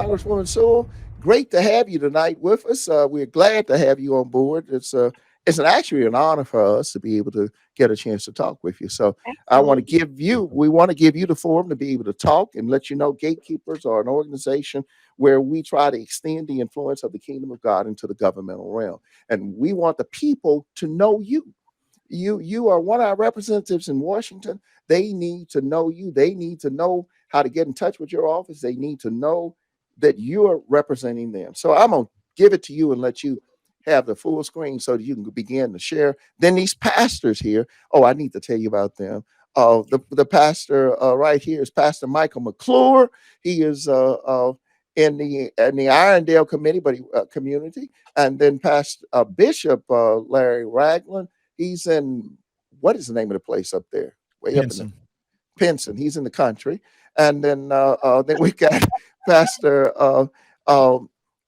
Congresswoman Sewell, great to have you tonight with us. We're glad to have you on board. Actually an honor for us to be able to get a chance to talk with you. So Absolutely. we want to give you the forum to be able to talk and let you know Gatekeepers are an organization where we try to extend the influence of the kingdom of God into the governmental realm. And we want the people to know you. You are one of our representatives in Washington. They need to know you. They need to know how to get in touch with your office. They need to know that you're representing them. So I'm gonna give it to you and let you have the full screen so that you can begin to share. Then these pastors here. Oh, I need to tell you about them. The pastor right here is Pastor Michael McClure. He is in the Irondale community, and then Pastor Bishop Larry Ragland. He's in, what is the name of the place up there? Way up in the Pinson. He's in the country. And then we got Pastor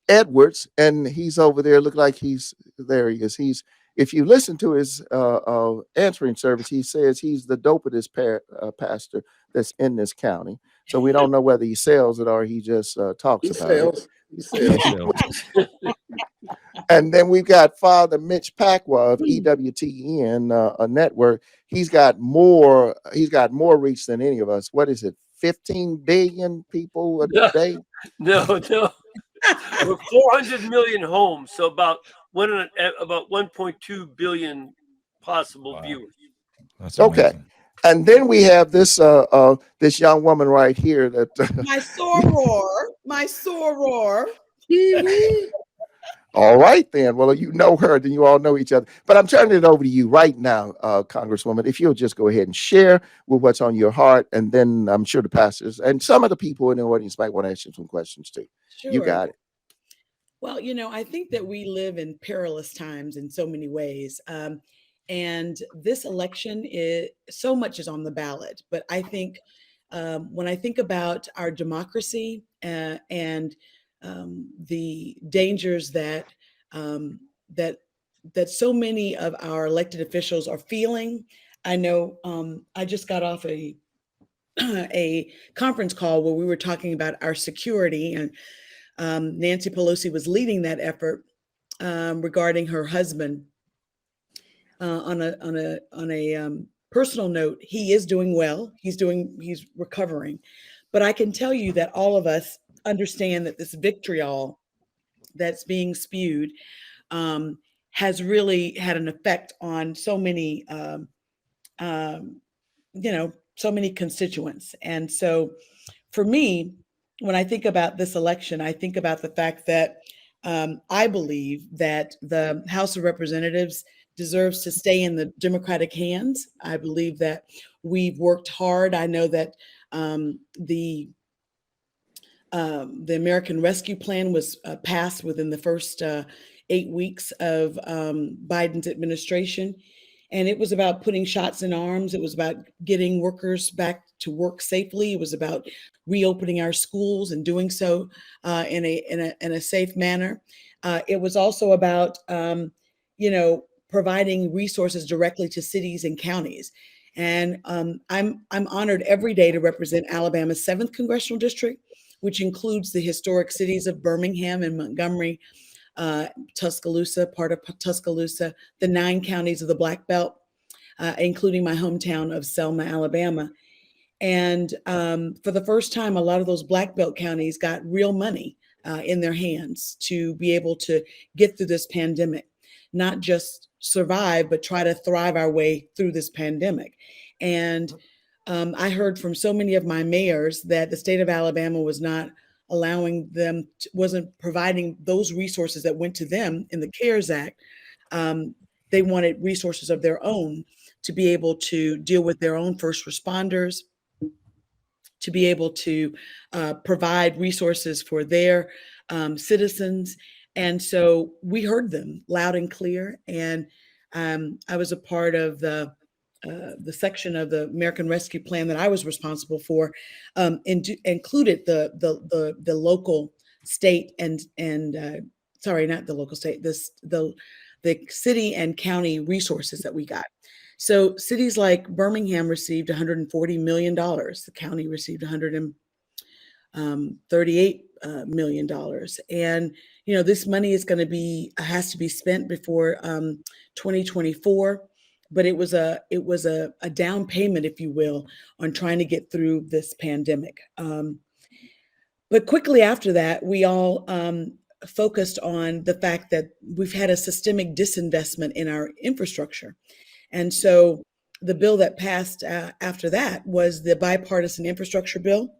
Edwards, and he's over there. Look like there. He is. If you listen to his answering service, he says he's the dopest pastor that's in this county. So we don't know whether he sells it or he just talks about it. He sells. And then we've got Father Mitch Pacwa of EWTN, a network. He's got more reach than any of us. What is it? 15 billion people a day? No. We're 400 million homes, so about 1.2 billion possible viewers. That's okay. Amazing. And then we have this this young woman right here that my soror. All right, then. Well, you know her, then you all know each other. But I'm turning it over to you right now, Congresswoman. If you'll just go ahead and share with what's on your heart, and then I'm sure the pastors and some of the people in the audience might want to ask you some questions too. Sure. You got it. Well, I think that we live in perilous times in so many ways. And this election so much is on the ballot. But I think when I think about our democracy and the dangers that so many of our elected officials are feeling, I know I just got off a conference call where we were talking about our security, and Nancy Pelosi was leading that effort regarding her husband. On a personal note, he is doing well. He's recovering, but I can tell you that all of us understand that this vitriol that's being spewed has really had an effect on so many, so many constituents. And so for me, when I think about this election, I think about the fact that I believe that the House of Representatives deserves to stay in the Democratic hands. I believe that we've worked hard. I know that the American Rescue Plan was passed within the first 8 weeks of Biden's administration. And it was about putting shots in arms. It was about getting workers back to work safely. It was about reopening our schools and doing so in a safe manner. It was also about, providing resources directly to cities and counties. And I'm honored every day to represent Alabama's 7th congressional district, which includes the historic cities of Birmingham and Montgomery, Tuscaloosa, part of Tuscaloosa, the 9 counties of the Black Belt, including my hometown of Selma, Alabama. And for the first time, a lot of those Black Belt counties got real money in their hands to be able to get through this pandemic, not just survive, but try to thrive our way through this pandemic. And I heard from so many of my mayors that the state of Alabama was not allowing them, wasn't providing those resources that went to them in the CARES Act. They wanted resources of their own to be able to deal with their own first responders, to be able to provide resources for their citizens. And so we heard them loud and clear. And I was a part of the section of the American Rescue Plan that I was responsible for, included the local, state, and sorry, not the local, state, the city and county resources that we got. So cities like Birmingham received $140 million. The county received $138 million. And, you know, this money is going to has to be spent before 2024. But it was a down payment, if you will, on trying to get through this pandemic. But quickly after that, we all focused on the fact that we've had a systemic disinvestment in our infrastructure. And so the bill that passed after that was the bipartisan infrastructure bill,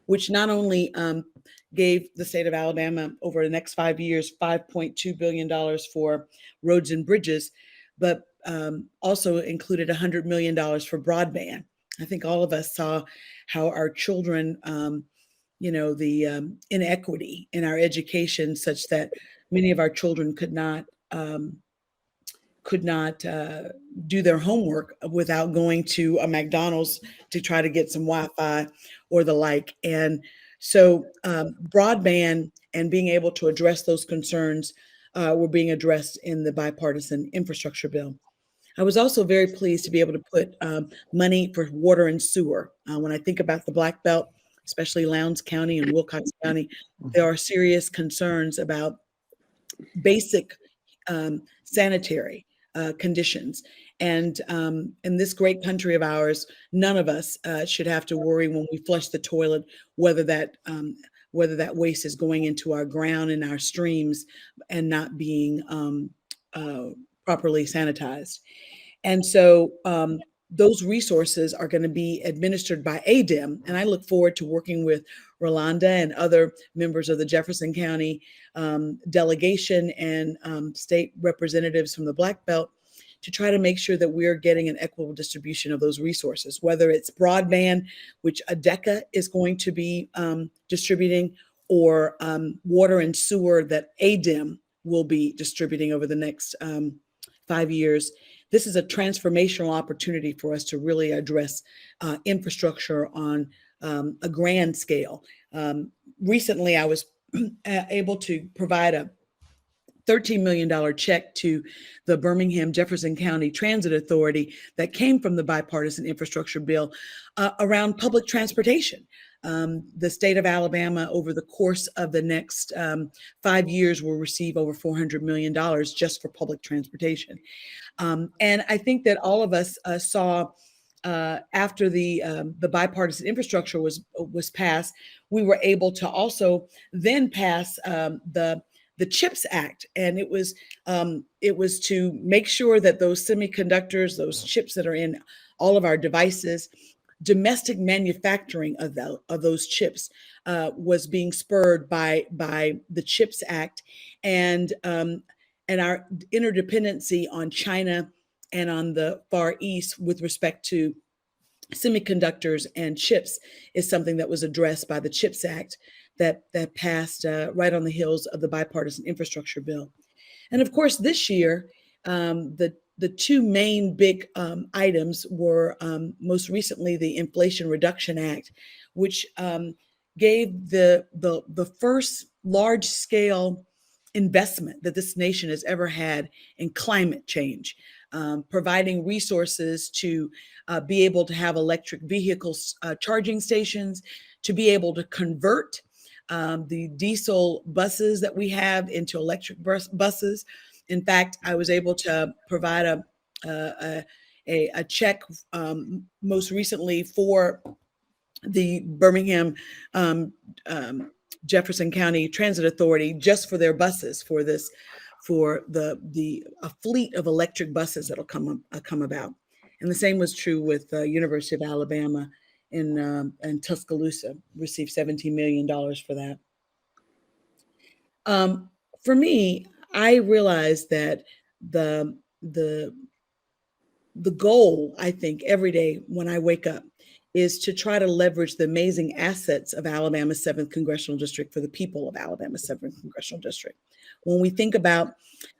which not only gave the state of Alabama over the next 5 years $5.2 billion for roads and bridges, but also included $100 million for broadband. I think all of us saw how our children, the inequity in our education, such that many of our children could not do their homework without going to a McDonald's to try to get some Wi-Fi or the like. And so broadband and being able to address those concerns were being addressed in the bipartisan infrastructure bill. I was also very pleased to be able to put money for water and sewer. When I think about the Black Belt, especially Lowndes County and Wilcox County, there are serious concerns about basic sanitary conditions. And in this great country of ours, none of us should have to worry when we flush the toilet whether that waste is going into our ground and our streams and not being properly sanitized. And so those resources are going to be administered by ADEM. And I look forward to working with Rolanda and other members of the Jefferson County delegation and state representatives from the Black Belt to try to make sure that we're getting an equitable distribution of those resources, whether it's broadband, which ADECA is going to be distributing, or water and sewer that ADEM will be distributing over the next 5 years. This is a transformational opportunity for us to really address infrastructure on a grand scale. Recently, I was able to provide a $13 million check to the Birmingham Jefferson County Transit Authority that came from the bipartisan infrastructure bill around public transportation. The state of Alabama, over the course of the next 5 years, will receive over $400 million just for public transportation. And I think that all of us saw after the bipartisan infrastructure was passed, we were able to also then pass the CHIPS Act, and it was to make sure that those semiconductors, those chips that are in all of our devices, domestic manufacturing of those chips was being spurred by the CHIPS Act, and our interdependency on China and on the Far East with respect to semiconductors and chips is something that was addressed by the CHIPS Act that passed right on the heels of the bipartisan infrastructure bill. And of course, this year, the two main big items were most recently the Inflation Reduction Act, which gave the first large scale investment that this nation has ever had in climate change, providing resources to be able to have electric vehicles charging stations, to be able to convert the diesel buses that we have into electric buses. In fact, I was able to provide a check most recently for the Birmingham Jefferson County Transit Authority just for their buses for a fleet of electric buses that'll come about. And the same was true with the University of Alabama in Tuscaloosa, received $17 million for that. For me, I realized that the goal, I think, every day when I wake up is to try to leverage the amazing assets of Alabama's 7th Congressional District for the people of Alabama's 7th Congressional District. When we think about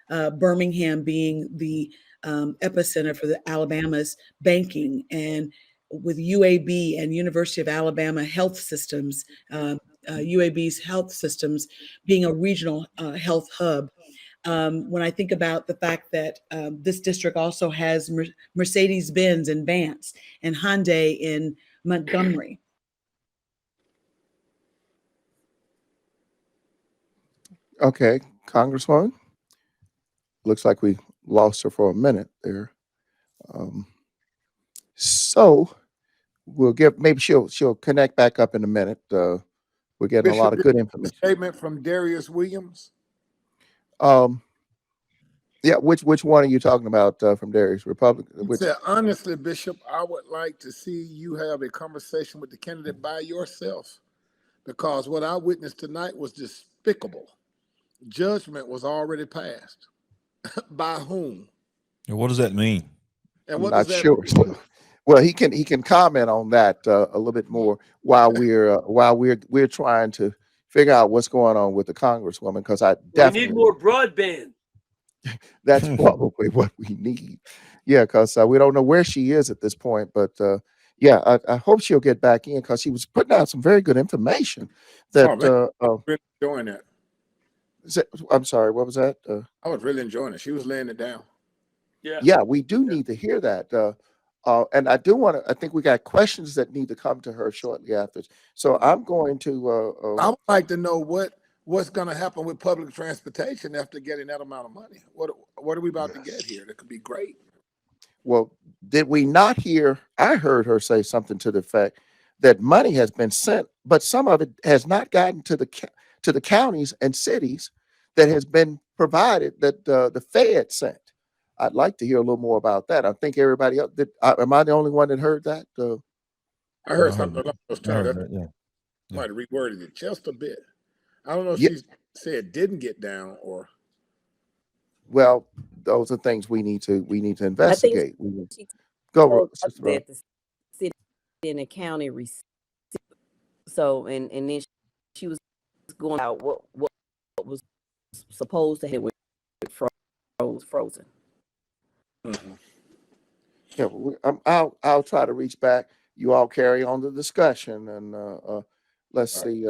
Birmingham being the epicenter for the Alabama's banking, and with UAB and University of Alabama health systems, UAB's health systems being a regional health hub. When I think about the fact that this district also has Mercedes-Benz in Vance and Hyundai in Montgomery. Okay, Congresswoman. Looks like we lost her for a minute there. Um, so we'll give maybe she'll connect back up in a minute. We're getting a lot Bishop, of good a information. statement from Darius Williams. Um, yeah, which one are you talking about from Darius? Republican? He Which? said, honestly, Bishop, I would like to see you have a conversation with the candidate by yourself, because what I witnessed tonight was despicable. Judgment was already passed. By whom? And what does that mean? And I'm what does not that sure. mean? Well, he can comment on that a little bit more while we're trying to figure out what's going on with the Congresswoman, because I We need definitely more broadband. that's probably what we need. Yeah, because we don't know where she is at this point, but yeah, I hope she'll get back in because she was putting out some very good information. That Oh, man, I was really enjoying that. I'm sorry, what was that? I was really enjoying it. She was laying it down. Yeah. Yeah, we do need to hear that. And I do want to. I think we got questions that need to come to her shortly after. So I'm going to. I would like to know what's going to happen with public transportation after getting that amount of money. What are we about to get here? That could be great. Well, did we not hear? I heard her say something to the effect that money has been sent, but some of it has not gotten to the counties and cities that has been provided that the Fed sent. I'd like to hear a little more about that. I think everybody else did. Am I the only one that heard that? I heard I something heard along those I heard terms. that, yeah. Might have reworded it just a bit. I don't know if Yeah. she said it didn't get down or. Well, those are things we need to investigate. She Go, told us Sister Rose. that the city and the county received. So and then she was going out what was supposed to happen with frozen. Mhm. Yeah, I'll try to reach back. You all carry on the discussion, and let's All right. see.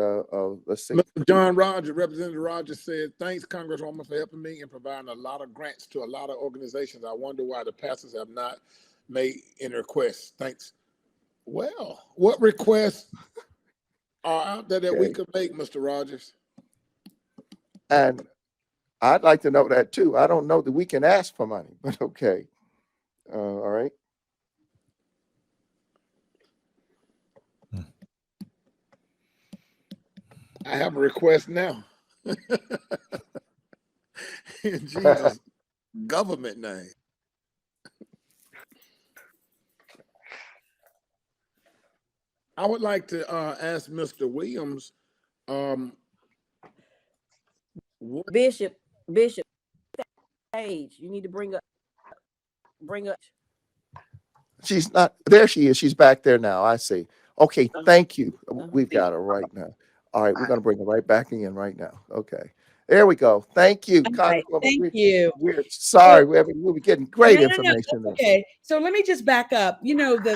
Let's see. Mr. John Rogers, Representative Rogers said, thanks, Congresswoman, for helping me and providing a lot of grants to a lot of organizations. I wonder why the pastors have not made any requests. Thanks. Well, what requests are out there that we Okay. could make, Mr. Rogers? And I'd like to know that too. I don't know that we can ask for money, but okay. All right. I have a request now. In Jesus' government name. I would like to ask Mr. Williams, what Bishop, Page, you need to bring up. She's not there. She is. She's back there now. I see. Okay. Thank you. We've got her right now. All right. We're going to bring her right back in right now. Okay. There we go. Thank you, All right, Congresswoman. thank you. We're sorry. We'll be getting great No, information. that's okay. So let me just back up. You know, the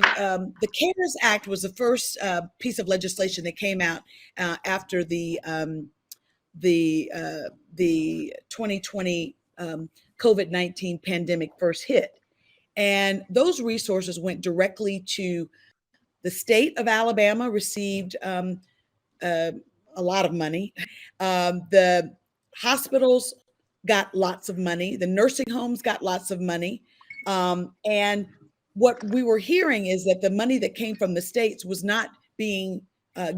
CARES Act was the first piece of legislation that came out after the 2020 COVID-19 pandemic first hit. And those resources went directly to the state of Alabama, received a lot of money. The hospitals got lots of money. The nursing homes got lots of money. And what we were hearing is that the money that came from the states was not being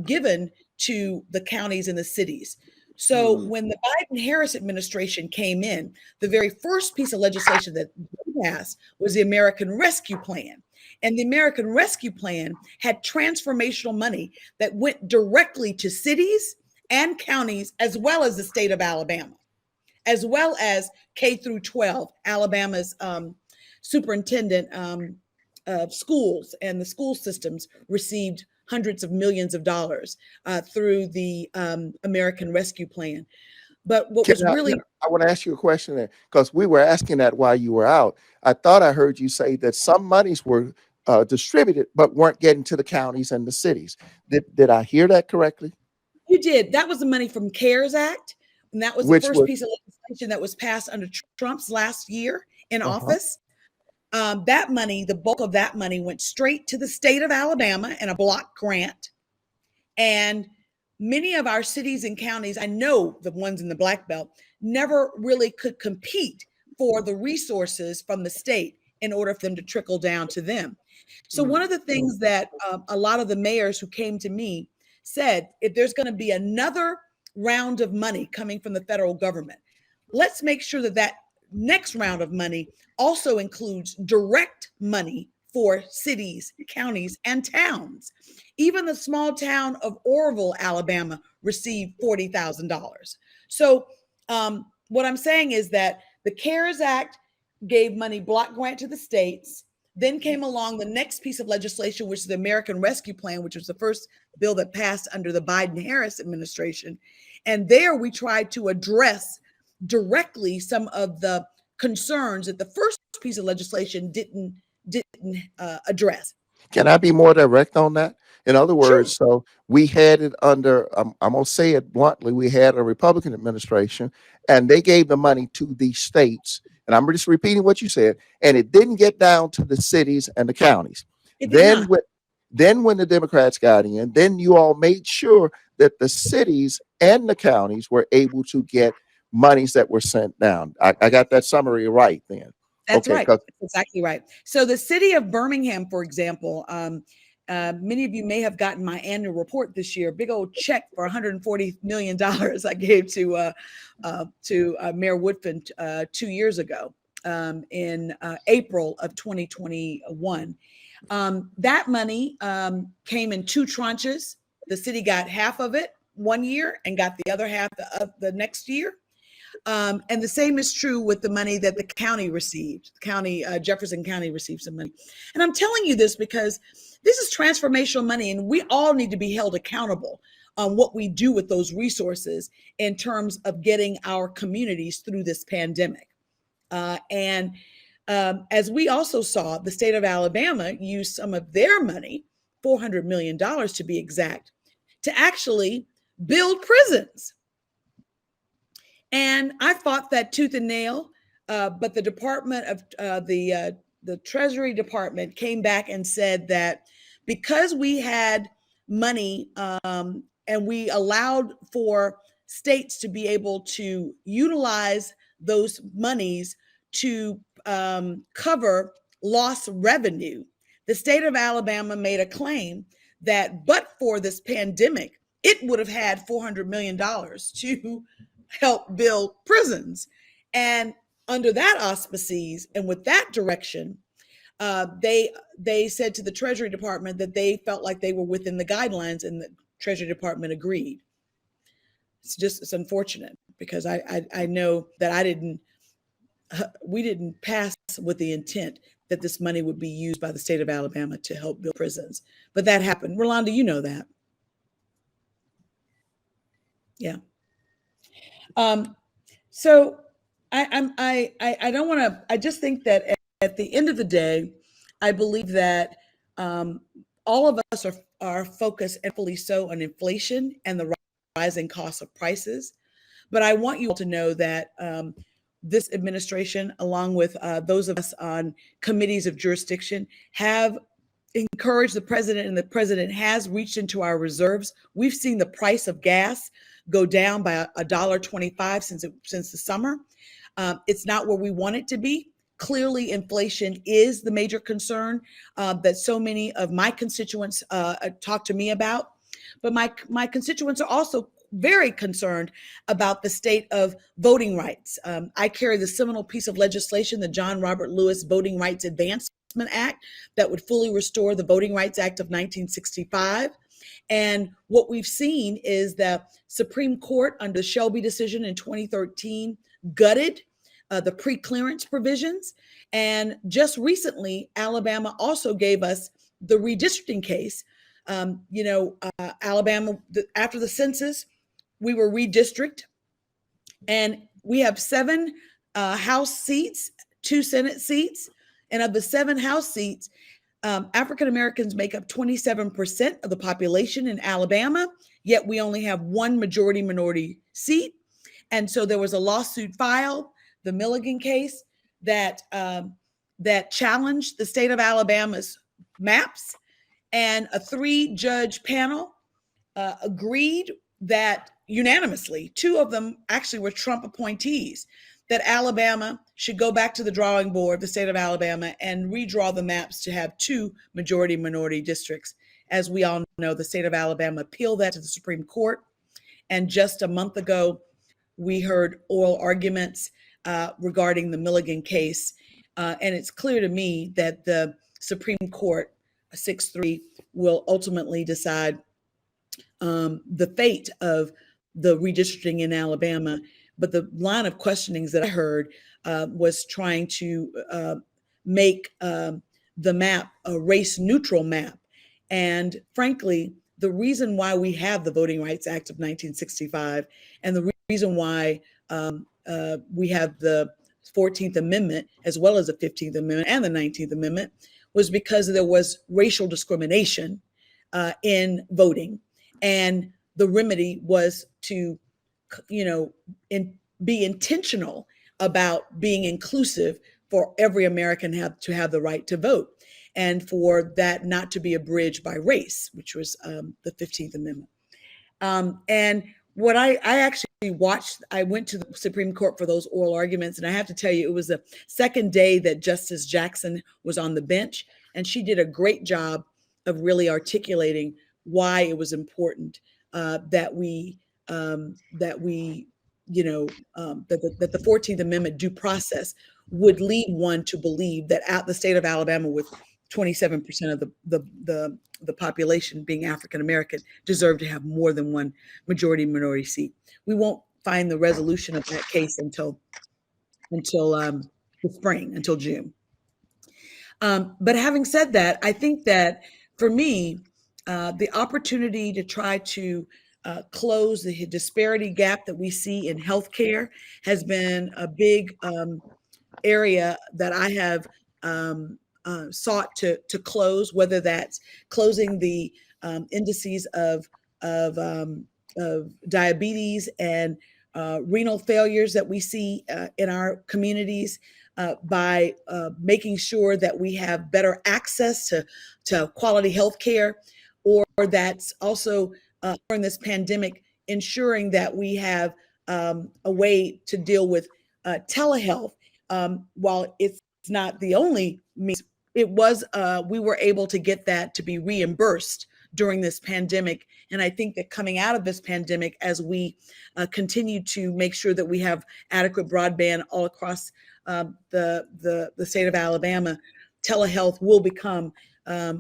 given to the counties and the cities. So when the Biden-Harris administration came in, the very first piece of legislation that they passed was the American Rescue Plan. And the American Rescue Plan had transformational money that went directly to cities and counties, as well as the state of Alabama, as well as K through 12, Alabama's superintendent of schools and the school systems received hundreds of millions of dollars through the American Rescue Plan. But what was really... I want to ask you a question there, because we were asking that while you were out. I thought I heard you say that some monies were distributed, but weren't getting to the counties and the cities. Did I hear that correctly? You did. That was the money from CARES Act. And that was the first piece of legislation that was passed under Trump's last year in office. That money, the bulk of that money went straight to the state of Alabama in a block grant. And many of our cities and counties, I know the ones in the Black Belt, never really could compete for the resources from the state in order for them to trickle down to them. So one of the things that a lot of the mayors who came to me said, if there's going to be another round of money coming from the federal government, let's make sure that that next round of money also includes direct money for cities, counties, and towns. Even the small town of Orville, Alabama, received $40,000. So what I'm saying is that the CARES Act gave money block grant to the states. Then came along the next piece of legislation, which is the American Rescue Plan, which was the first bill that passed under the Biden-Harris administration. And there we tried to address directly some of the concerns that the first piece of legislation didn't address. Can I be more direct on that? In other words, Sure. so we had it under, I'm going to say it bluntly, we had a Republican administration, and they gave the money to the states. And I'm just repeating what you said, and it didn't get down to the cities and the counties. It did not. Then when the Democrats got in, then you all made sure that the cities and the counties were able to get monies that were sent down. I got that summary right then. That's Okay, right. That's exactly right. So the city of Birmingham, for example, many of you may have gotten my annual report this year, big old check for $140 million I gave to Mayor Woodfin 2 years ago in April of 2021. That money came in 2 tranches. The city got half of it 1 year and got the other half the next year. And the same is true with the money that the county received. Jefferson County received some money. And I'm telling you this because this is transformational money, and we all need to be held accountable on what we do with those resources in terms of getting our communities through this pandemic. As we also saw, the state of Alabama use some of their money, $400 million to be exact, to actually build prisons. And I fought that tooth and nail, but the Department of the Treasury Department came back and said that because we had money and we allowed for states to be able to utilize those monies to cover lost revenue, the state of Alabama made a claim that but for this pandemic, it would have had $400 million to help build prisons. And under that auspices and with that direction, they said to the Treasury Department that they felt like they were within the guidelines, and the Treasury Department agreed. It's unfortunate because I know that we didn't pass with the intent that this money would be used by the state of Alabama to help build prisons. But that happened. Rolanda, you know that. Yeah. So I don't want to, I just think that at the end of the day, I believe that all of us are focused, and fully so, on inflation and the rising cost of prices. But I want you all to know that this administration, along with those of us on committees of jurisdiction, have encouraged the president, and the president has reached into our reserves. We've seen the price of gas go down by $1.25 since the summer. It's not where we want it to be. Clearly, inflation is the major concern that so many of my constituents talk to me about. But my constituents are also very concerned about the state of voting rights. I carry the seminal piece of legislation, the John Robert Lewis Voting Rights Advancement Act, that would fully restore the Voting Rights Act of 1965. And what we've seen is the Supreme Court, under the Shelby decision in 2013, gutted the pre-clearance provisions. And just recently, Alabama also gave us the redistricting case. Alabama, after the census, we were redistricted, and we have 7 House seats, 2 Senate seats. And of the 7 House seats, African Americans make up 27% of the population in Alabama, yet we only have 1 majority minority seat. And so there was a lawsuit filed, the Milligan case, that challenged the state of Alabama's maps, and a 3-judge panel agreed that unanimously, two of them actually were Trump appointees, that Alabama should go back to the drawing board, the state of Alabama, and redraw the maps to have two majority minority districts. As we all know, the state of Alabama appealed that to the Supreme Court. And just a month ago, we heard oral arguments regarding the Milligan case. And it's clear to me that the Supreme Court, 6-3, will ultimately decide the fate of the redistricting in Alabama. But the line of questionings that I heard was trying to make the map a race neutral map. And frankly, the reason why we have the Voting Rights Act of 1965 and the reason why we have the 14th Amendment, as well as the 15th Amendment and the 19th Amendment, was because there was racial discrimination in voting. And the remedy was to, be intentional about being inclusive for every American to have the right to vote, and for that not to be abridged by race, which was the 15th Amendment. And what I actually watched, I went to the Supreme Court for those oral arguments, and I have to tell you, it was the second day that Justice Jackson was on the bench, and she did a great job of really articulating why it was important that the 14th Amendment due process would lead one to believe that at the state of Alabama, with 27% of the population being African American, deserved to have more than one majority minority seat. We won't find the resolution of that case until the spring, until June. But having said that, I think that for me, the opportunity to try to close the disparity gap that we see in healthcare has been a big area that I have sought to close, whether that's closing the indices of diabetes and renal failures that we see in our communities, by making sure that we have better access to quality health care, or that's also during this pandemic, ensuring that we have a way to deal with telehealth. While it's not the only means, it was, we were able to get that to be reimbursed during this pandemic. And I think that coming out of this pandemic, as we continue to make sure that we have adequate broadband all across the state of Alabama, telehealth will become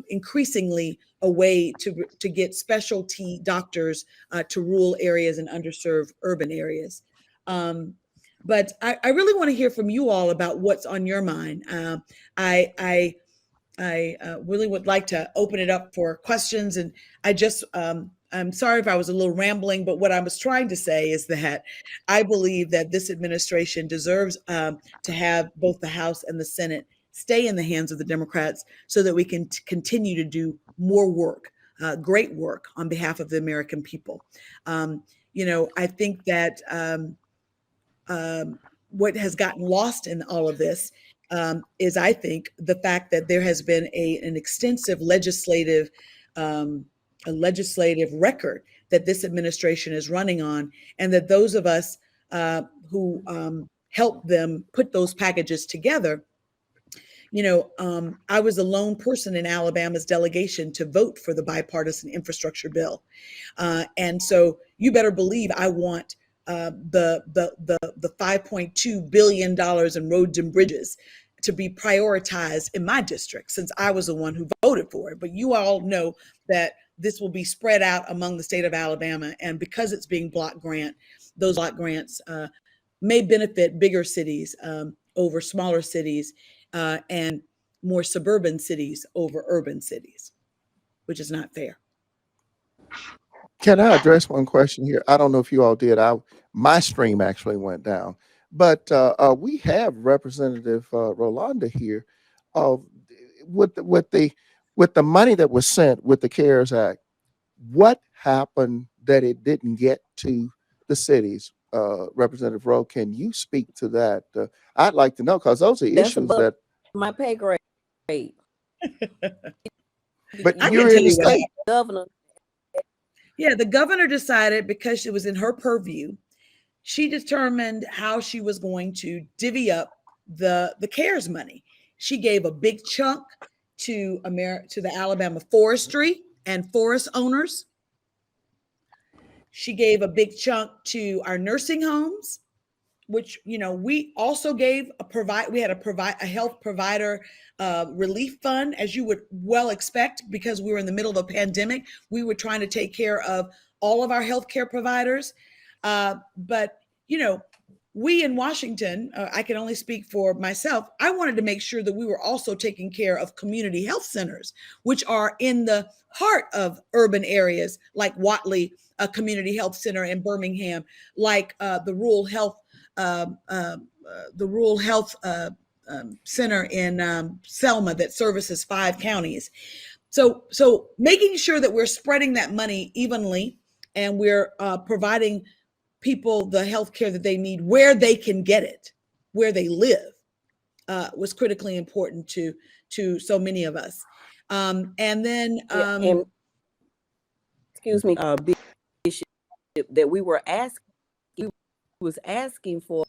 increasingly a way to get specialty doctors to rural areas and underserved urban areas. But I really want to hear from you all about what's on your mind. I really would like to open it up for questions. And I'm sorry if I was a little rambling, but what I was trying to say is that I believe that this administration deserves to have both the House and the Senate stay in the hands of the Democrats, so that we can continue to do more work, great work on behalf of the American people. I think that what has gotten lost in all of this is, I think, the fact that there has been an extensive legislative record that this administration is running on, and that those of us who helped them put those packages together. I was a lone person in Alabama's delegation to vote for the bipartisan infrastructure bill. And so you better believe I want the $5.2 billion in roads and bridges to be prioritized in my district, since I was the one who voted for it. But you all know that this will be spread out among the state of Alabama. And because it's being block grant, those block grants may benefit bigger cities over smaller cities, and more suburban cities over urban cities, which is not fair. Can I address one question here? I don't know if you all did. My stream actually went down, but we have Representative Rolanda here. With the money that was sent with the CARES Act, what happened that it didn't get to the cities? Representative Rowe, can you speak to that? I'd like to know, because those are issues that my pay grade. But I you're can in the tell you state. Governor. Yeah, the governor decided, because it was in her purview, she determined how she was going to divvy up the CARES money. She gave a big chunk to the Alabama forestry and forest owners. She gave a big chunk to our nursing homes, which, we also gave we had a health provider relief fund, as you would well expect, because we were in the middle of a pandemic. We were trying to take care of all of our healthcare providers. But, we in Washington, I can only speak for myself. I wanted to make sure that we were also taking care of community health centers, which are in the heart of urban areas, like Watley Community Health Center in Birmingham, like the Rural Health Center in Selma that services 5 counties. So making sure that we're spreading that money evenly, and we're providing people the health care that they need where they can get it, where they live, was critically important to so many of us. And then, and excuse me, Bishop, that we was asking for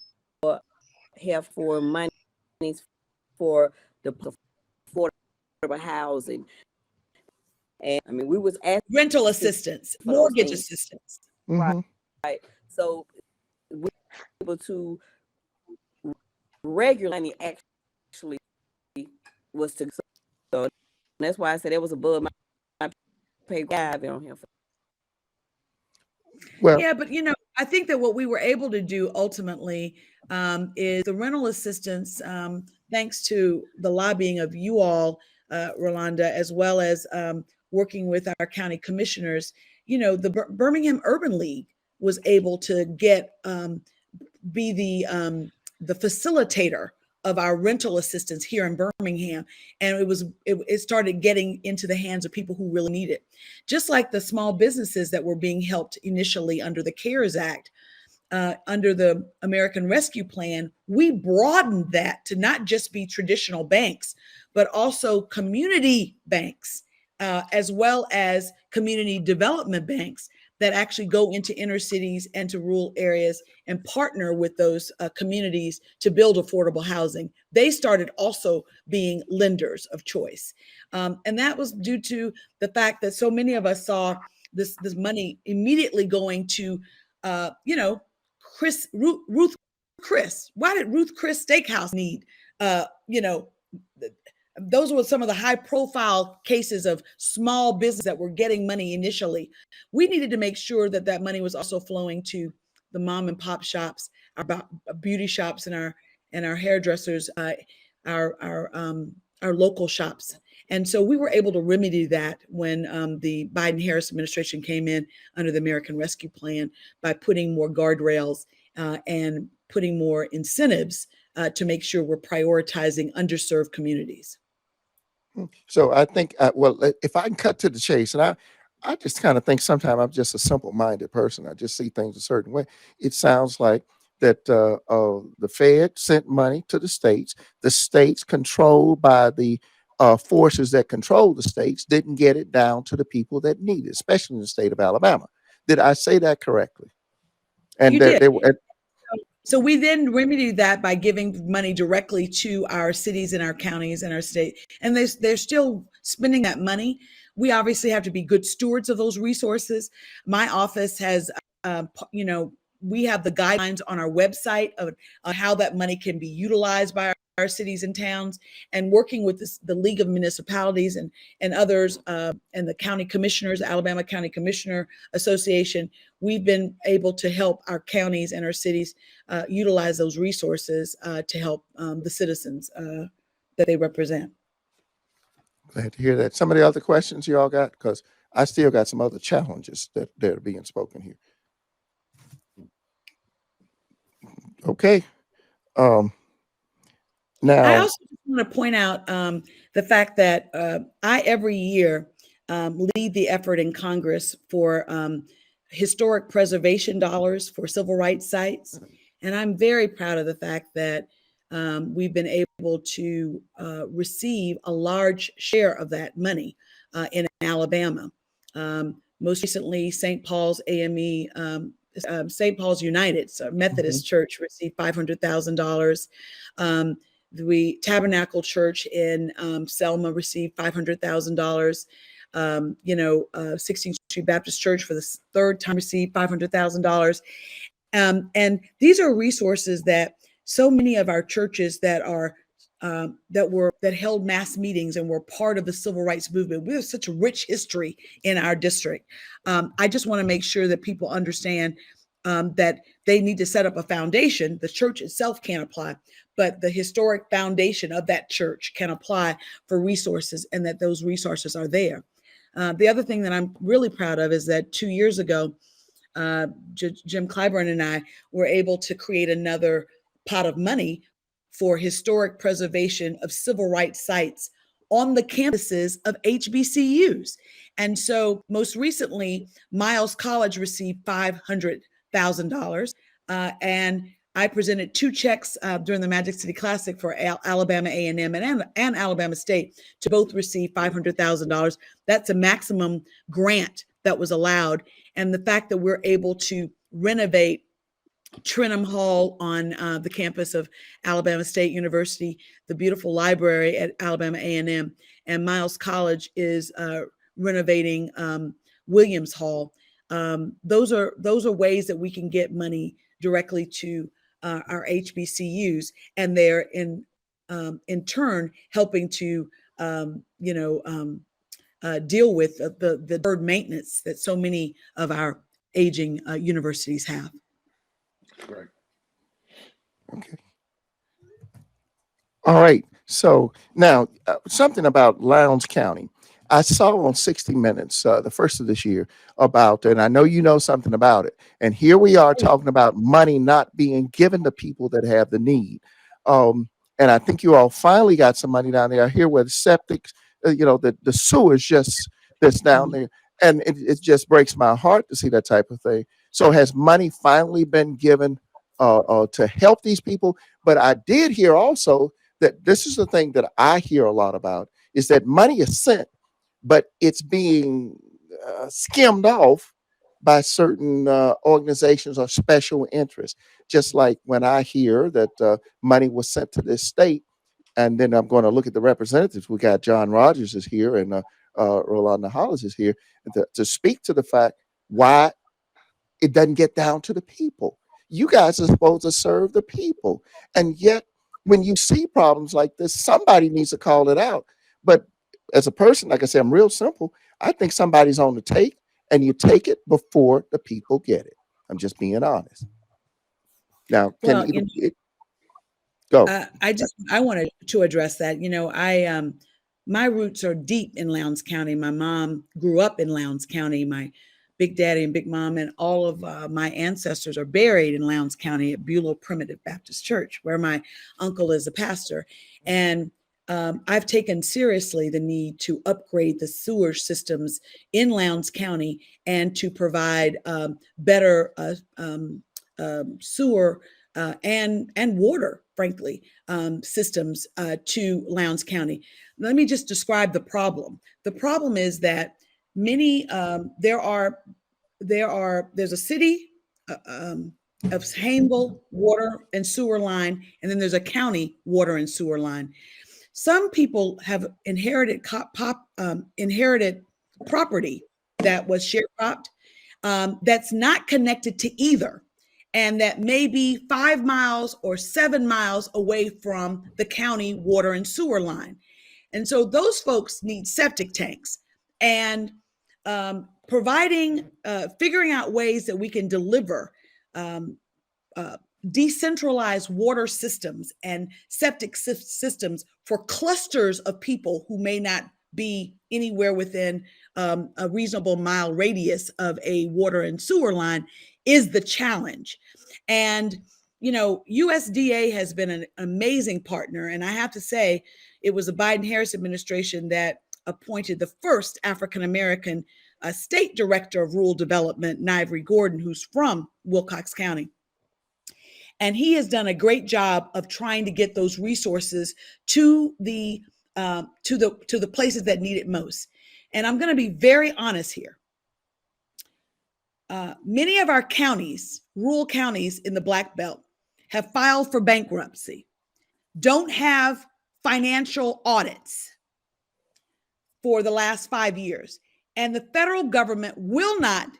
help for money for the affordable housing. And I mean, we was asking rental assistance, mortgage assistance. Mhm. right. So we were able to regularly actually was to, so that's why I said it was above my pay grade on him. Well, Yeah, but I think that what we were able to do ultimately is the rental assistance, thanks to the lobbying of you all, Rolanda, as well as working with our county commissioners. The Birmingham Urban League was able to be the facilitator of our rental assistance here in Birmingham, and it started getting into the hands of people who really need it. Just like the small businesses that were being helped initially under the CARES Act, under the American Rescue Plan, we broadened that to not just be traditional banks, but also community banks, as well as community development banks that actually go into inner cities and to rural areas and partner with those communities to build affordable housing. They started also being lenders of choice. And that was due to the fact that so many of us saw this money immediately going to, Ruth Chris. Why did Ruth Chris Steakhouse need, those were some of the high profile cases of small business that were getting money initially. We needed to make sure that that money was also flowing to the mom and pop shops, our beauty shops, and our hairdressers, our local shops. And so we were able to remedy that when the Biden-Harris administration came in under the American Rescue Plan, by putting more guardrails and putting more incentives to make sure we're prioritizing underserved communities. so I think, if I can cut to the chase, and I just kind of think sometimes I'm just a simple-minded person. I just see things a certain way. It sounds like that the Fed sent money to the states controlled by the forces that control the states didn't get it down to the people that need it, especially in the state of Alabama. Did I say that correctly? And You that did. they were. So we then remedied that by giving money directly to our cities and our counties and our state. And they're still spending that money. We obviously have to be good stewards of those resources. My office has, we have the guidelines on our website of how that money can be utilized by our cities and towns, and working with the League of Municipalities and others, and the county commissioners, Alabama County Commissioner Association. We've been able to help our counties and our cities utilize those resources to help the citizens that they represent. Glad to hear that. Some of the other questions you all got, because I still got some other challenges that are being spoken here. Okay. Now, I also just want to point out the fact that I every year lead the effort in Congress for historic preservation dollars for civil rights sites. And I'm very proud of the fact that we've been able to receive a large share of that money in Alabama. most recently, St. Paul's AME, St. Paul's United so Methodist Church received $500,000. The Tabernacle Church in Selma received $500,000. 16th Street Baptist Church for the third time received $500,000. And these are resources that so many of our churches that are that held mass meetings and were part of the civil rights movement. We have such a rich history in our district. I just want to make sure that people understand that they need to set up a foundation. The church itself can't apply, but the historic foundation of that church can apply for resources, and that those resources are there. The other thing that I'm really proud of is that 2 years ago, Jim Clyburn and I were able to create another pot of money for historic preservation of civil rights sites on the campuses of HBCUs. And so most recently, Miles College received $500,000. And I presented 2 checks during the Magic City Classic for Alabama A&M and Alabama State to both receive $500,000. That's a maximum grant that was allowed. And the fact that we're able to renovate Trenham Hall on the campus of Alabama State University, the beautiful library at Alabama A&M, and Miles College is renovating Williams Hall. Those are ways that we can get money directly to our HBCUs, and they're in turn helping to deal with the deferred maintenance that so many of our aging universities have. Right. Okay. All right. So now something about Lowndes County. I saw on 60 Minutes, the first of this year, about, and I know you know something about it. And here we are talking about money not being given to people that have the need. And I think you all finally got some money down there. I hear where the septic, the sewers just that's down there. And it just breaks my heart to see that type of thing. So has money finally been given to help these people? But I did hear also that this is the thing that I hear a lot about, is that money is sent, but it's being skimmed off by certain organizations or special interests. Just like when I hear that money was sent to this state, and then I'm going to look at the representatives. We got John Rogers is here, and Rolanda Hollis is here to speak to the fact why it doesn't get down to the people. You guys are supposed to serve the people. And yet, when you see problems like this, somebody needs to call it out. But as a person, like I said, I'm real simple. I think somebody's on the take, and you take it before the people get it. I'm just being honest. Now, Well, go. I wanted to address that. My roots are deep in Lowndes County. My mom grew up in Lowndes County. My Big Daddy and Big Mom and all of my ancestors are buried in Lowndes County at Beulah Primitive Baptist Church, where my uncle is a pastor. And I've taken seriously the need to upgrade the sewer systems in Lowndes County and to provide better sewer and water, frankly, systems to Lowndes County. Let me just describe the problem. The problem is that many there's a city of Hayneville water and sewer line, and then there's a county water and sewer line. Some people have inherited property that was sharecropped that's not connected to either, and that may be 5 miles or 7 miles away from the county water and sewer line. And so those folks need septic tanks, and figuring out ways that we can deliver decentralized water systems and septic systems for clusters of people who may not be anywhere within a reasonable mile radius of a water and sewer line is the challenge. And, USDA has been an amazing partner. And I have to say, it was the Biden-Harris administration that appointed the first African-American state director of rural development, Nivary Gordon, who's from Wilcox County. And he has done a great job of trying to get those resources to the places that need it most. And I'm going to be very honest here. many of our counties, rural counties in the Black Belt, have filed for bankruptcy, don't have financial audits for the last 5 years. And the federal government will not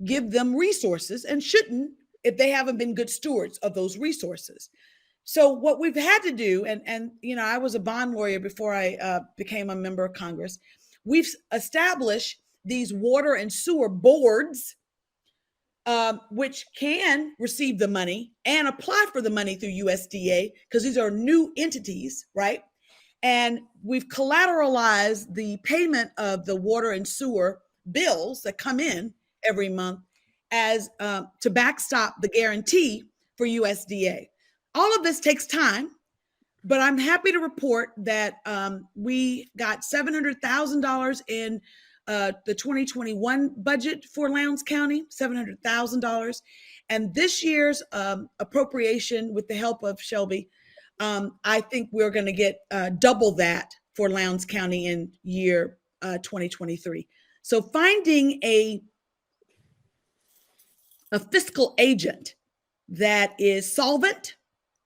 give them resources and shouldn't if they haven't been good stewards of those resources. So what we've had to do, and you know, I was a bond lawyer before I became a member of Congress. We've established these water and sewer boards, which can receive the money and apply for the money through USDA, because these are new entities, right? And we've collateralized the payment of the water and sewer bills that come in every month as to backstop the guarantee for USDA. All of this takes time, but I'm happy to report that we got $700,000 in the 2021 budget for Lowndes County, $700,000. And this year's appropriation, with the help of Shelby, I think we're going to get double that for Lowndes County in year 2023. So finding a fiscal agent that is solvent,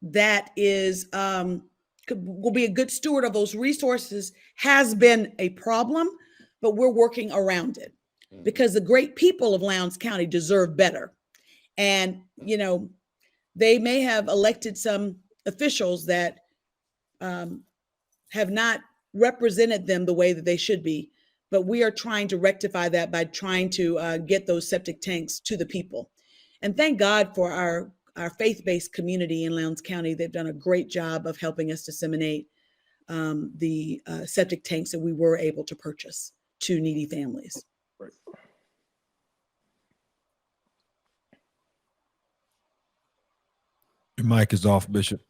that is will be a good steward of those resources has been a problem, but we're working around it because the great people of Lowndes County deserve better. And, you know, they may have elected some officials that have not represented them the way that they should be, but we are trying to rectify that by trying to get those septic tanks to the people. And thank God for our faith-based community in Lowndes County. They've done a great job of helping us disseminate the septic tanks that we were able to purchase to needy families. Right. Your mic is off, Bishop.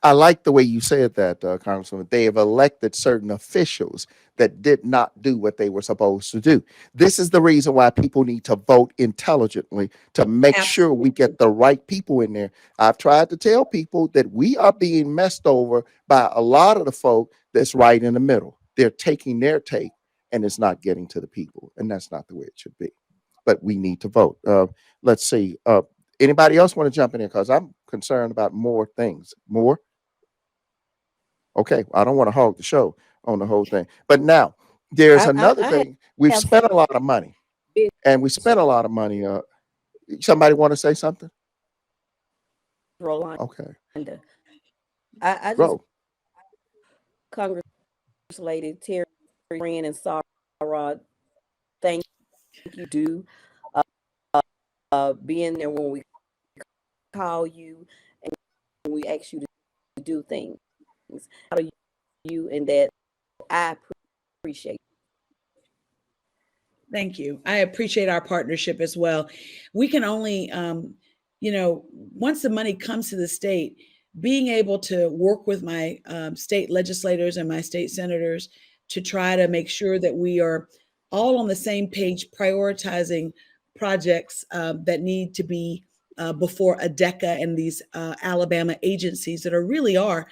I like the way you said that, Congresswoman. They have elected certain officials that did not do what they were supposed to do. This is the reason why people need to vote intelligently to make sure we get the right people in there. I've tried to tell people that we are being messed over by a lot of the folk that's right in the middle. They're taking their take and it's not getting to the people. And that's not the way it should be. But we need to vote. Let's see. Anybody else want to jump in here? Because I'm concerned about more things. More? Okay, I don't want to hog the show on the whole thing. But now, there's another thing. We've spent a lot of money. And we spent a lot of money. Somebody want to say something? Rolanda. Okay. I just, Congress Lady Terri and Sarah, thank you. Do being there when we call you and we ask you to do things. How do you and that I appreciate. Thank you. I appreciate our partnership as well. We can only, you know, once the money comes to the state, being able to work with my state legislators and my state senators to try to make sure that we are all on the same page, prioritizing projects that need to be before ADECA and these Alabama agencies that really are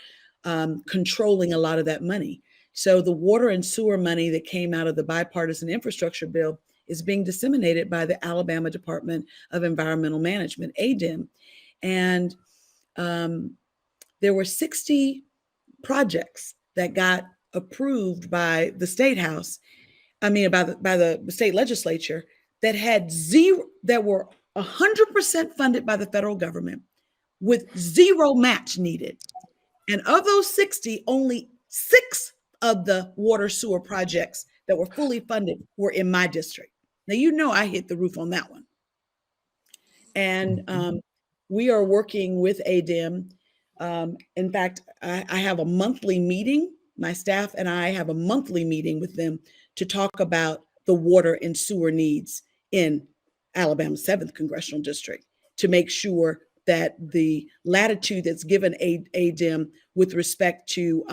controlling a lot of that money. So the water and sewer money that came out of the bipartisan infrastructure bill is being disseminated by the Alabama Department of Environmental Management, ADEM. And there were 60 projects that got approved by the state house, by the state legislature, that had that were 100% funded by the federal government with zero match needed. And of those 60, only 6 of the water sewer projects that were fully funded were in my district. Now, you know, I hit the roof on that one. And we are working with ADEM. In fact, I have a monthly meeting. My staff and I have a monthly meeting with them to talk about the water and sewer needs in Alabama's 7th Congressional District, to make sure that the latitude that's given ADEM with respect to,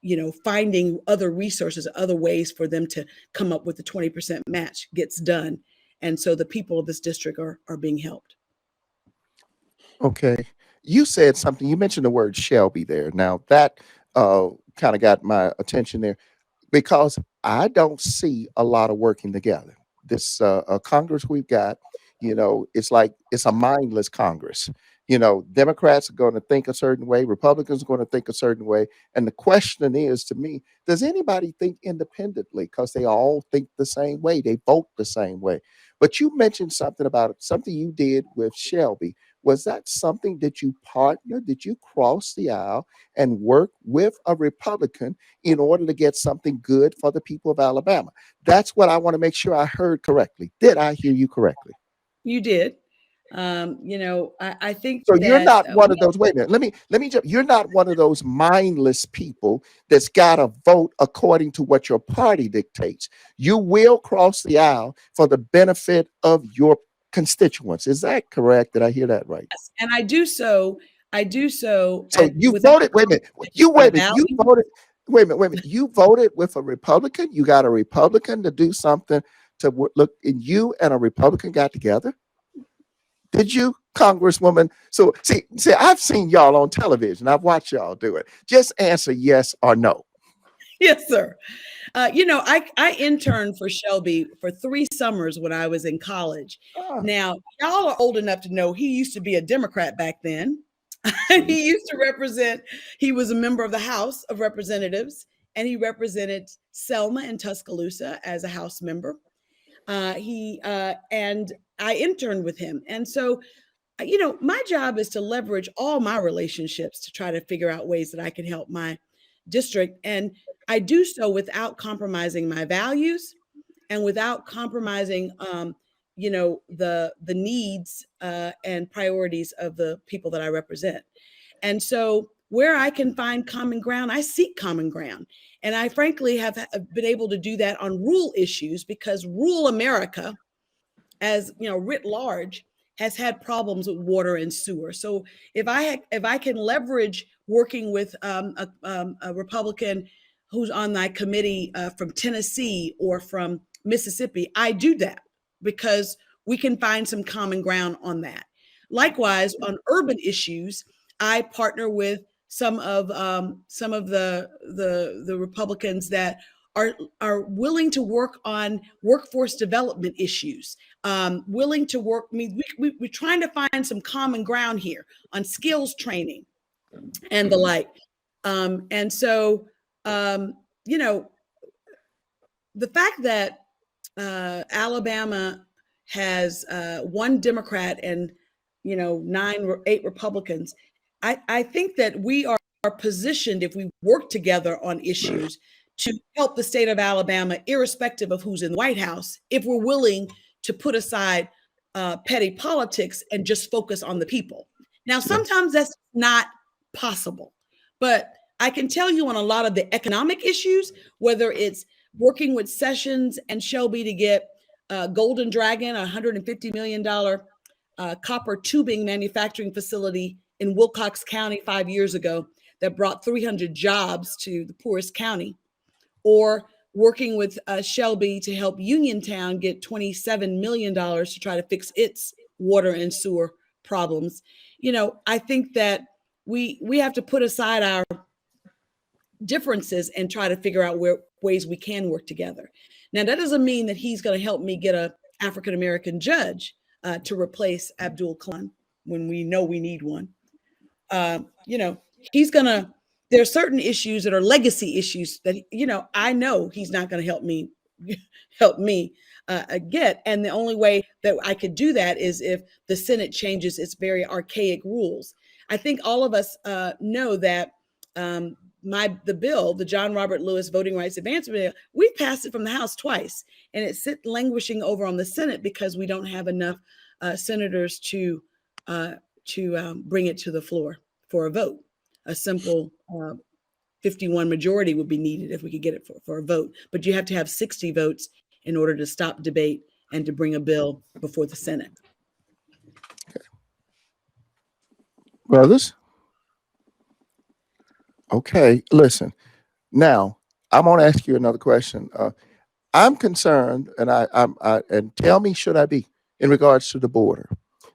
you know, finding other resources, other ways for them to come up with the 20% match gets done. And so the people of this district are being helped. Okay. You said something, you mentioned the word Shelby there. Now that kind of got my attention there, because I don't see a lot of working together. this Congress we've got, it's like it's a mindless Congress. Democrats are going to think a certain way, Republicans are going to think a certain way. And the question is, to me, does anybody think independently? Because they all think the same way, they vote the same way. But you mentioned something about something you did with Shelby. Was that something that you partnered? Did you cross the aisle and work with a Republican in order to get something good for the people of Alabama? That's what I want to make sure I heard correctly. Did I hear you correctly? You did. I think So that you're not one of those. Wait a minute. Let me jump. You're not one of those mindless people that's got to vote according to what your party dictates. You will cross the aisle for the benefit of your constituents. Is that correct? Did I hear that right? yes, and I do so. So you without voted. Wait a minute. my Wait a minute. You value. voted. Wait a minute. Wait a minute. You voted with a Republican. You got a Republican to do something to look. And you and a Republican got together. Did you, Congresswoman? So see, I've seen y'all on television. I've watched y'all do it. Just answer yes or no. Yes, sir. I interned for Shelby for 3 summers when I was in college. Ah, Now, y'all are old enough to know he used to be a Democrat back then. He used to represent, he was a member of the House of Representatives, and he represented Selma and Tuscaloosa as a House member. And I interned with him. And so, my job is to leverage all my relationships to try to figure out ways that I can help my district. And I do so without compromising my values and without compromising, the needs and priorities of the people that I represent. And so where I can find common ground, I seek common ground. And I frankly have been able to do that on rural issues because rural America, as writ large, has had problems with water and sewer. So if I can leverage working with a Republican who's on my committee from Tennessee or from Mississippi, I do that because we can find some common ground on that. Likewise, on urban issues, I partner with some of the Republicans that are willing to work on workforce development issues, willing to work. I mean, we're trying to find some common ground here on skills training and the like. And so, the fact that Alabama has 1 Democrat and 9 or 8 Republicans, I think that we are positioned, if we work together on issues, to help the state of Alabama, irrespective of who's in the White House, if we're willing to put aside petty politics and just focus on the people. Now, sometimes that's not possible, but I can tell you on a lot of the economic issues, whether it's working with Sessions and Shelby to get Golden Dragon, a $150 million copper tubing manufacturing facility in Wilcox County 5 years ago that brought 300 jobs to the poorest county, or working with Shelby to help Uniontown get $27 million to try to fix its water and sewer problems. I think that we have to put aside our differences and try to figure out ways we can work together. Now, that doesn't mean that he's going to help me get an African-American judge to replace Abdul Khan when we know we need one. He's going to, there are certain issues that are legacy issues that, I know he's not going to help me get. And the only way that I could do that is if the Senate changes its very archaic rules. I think all of us know that the bill, the John Robert Lewis Voting Rights Advancement Bill, we passed it from the House twice, and it's languishing over on the Senate because we don't have enough senators to bring it to the floor for a vote. A simple 51 majority would be needed if we could get it for a vote, but you have to have 60 votes in order to stop debate and to bring a bill before the Senate. Okay. Brothers? Okay, listen. Now, I'm going to ask you another question. I'm concerned, and and tell me, should I be, in regards to the border,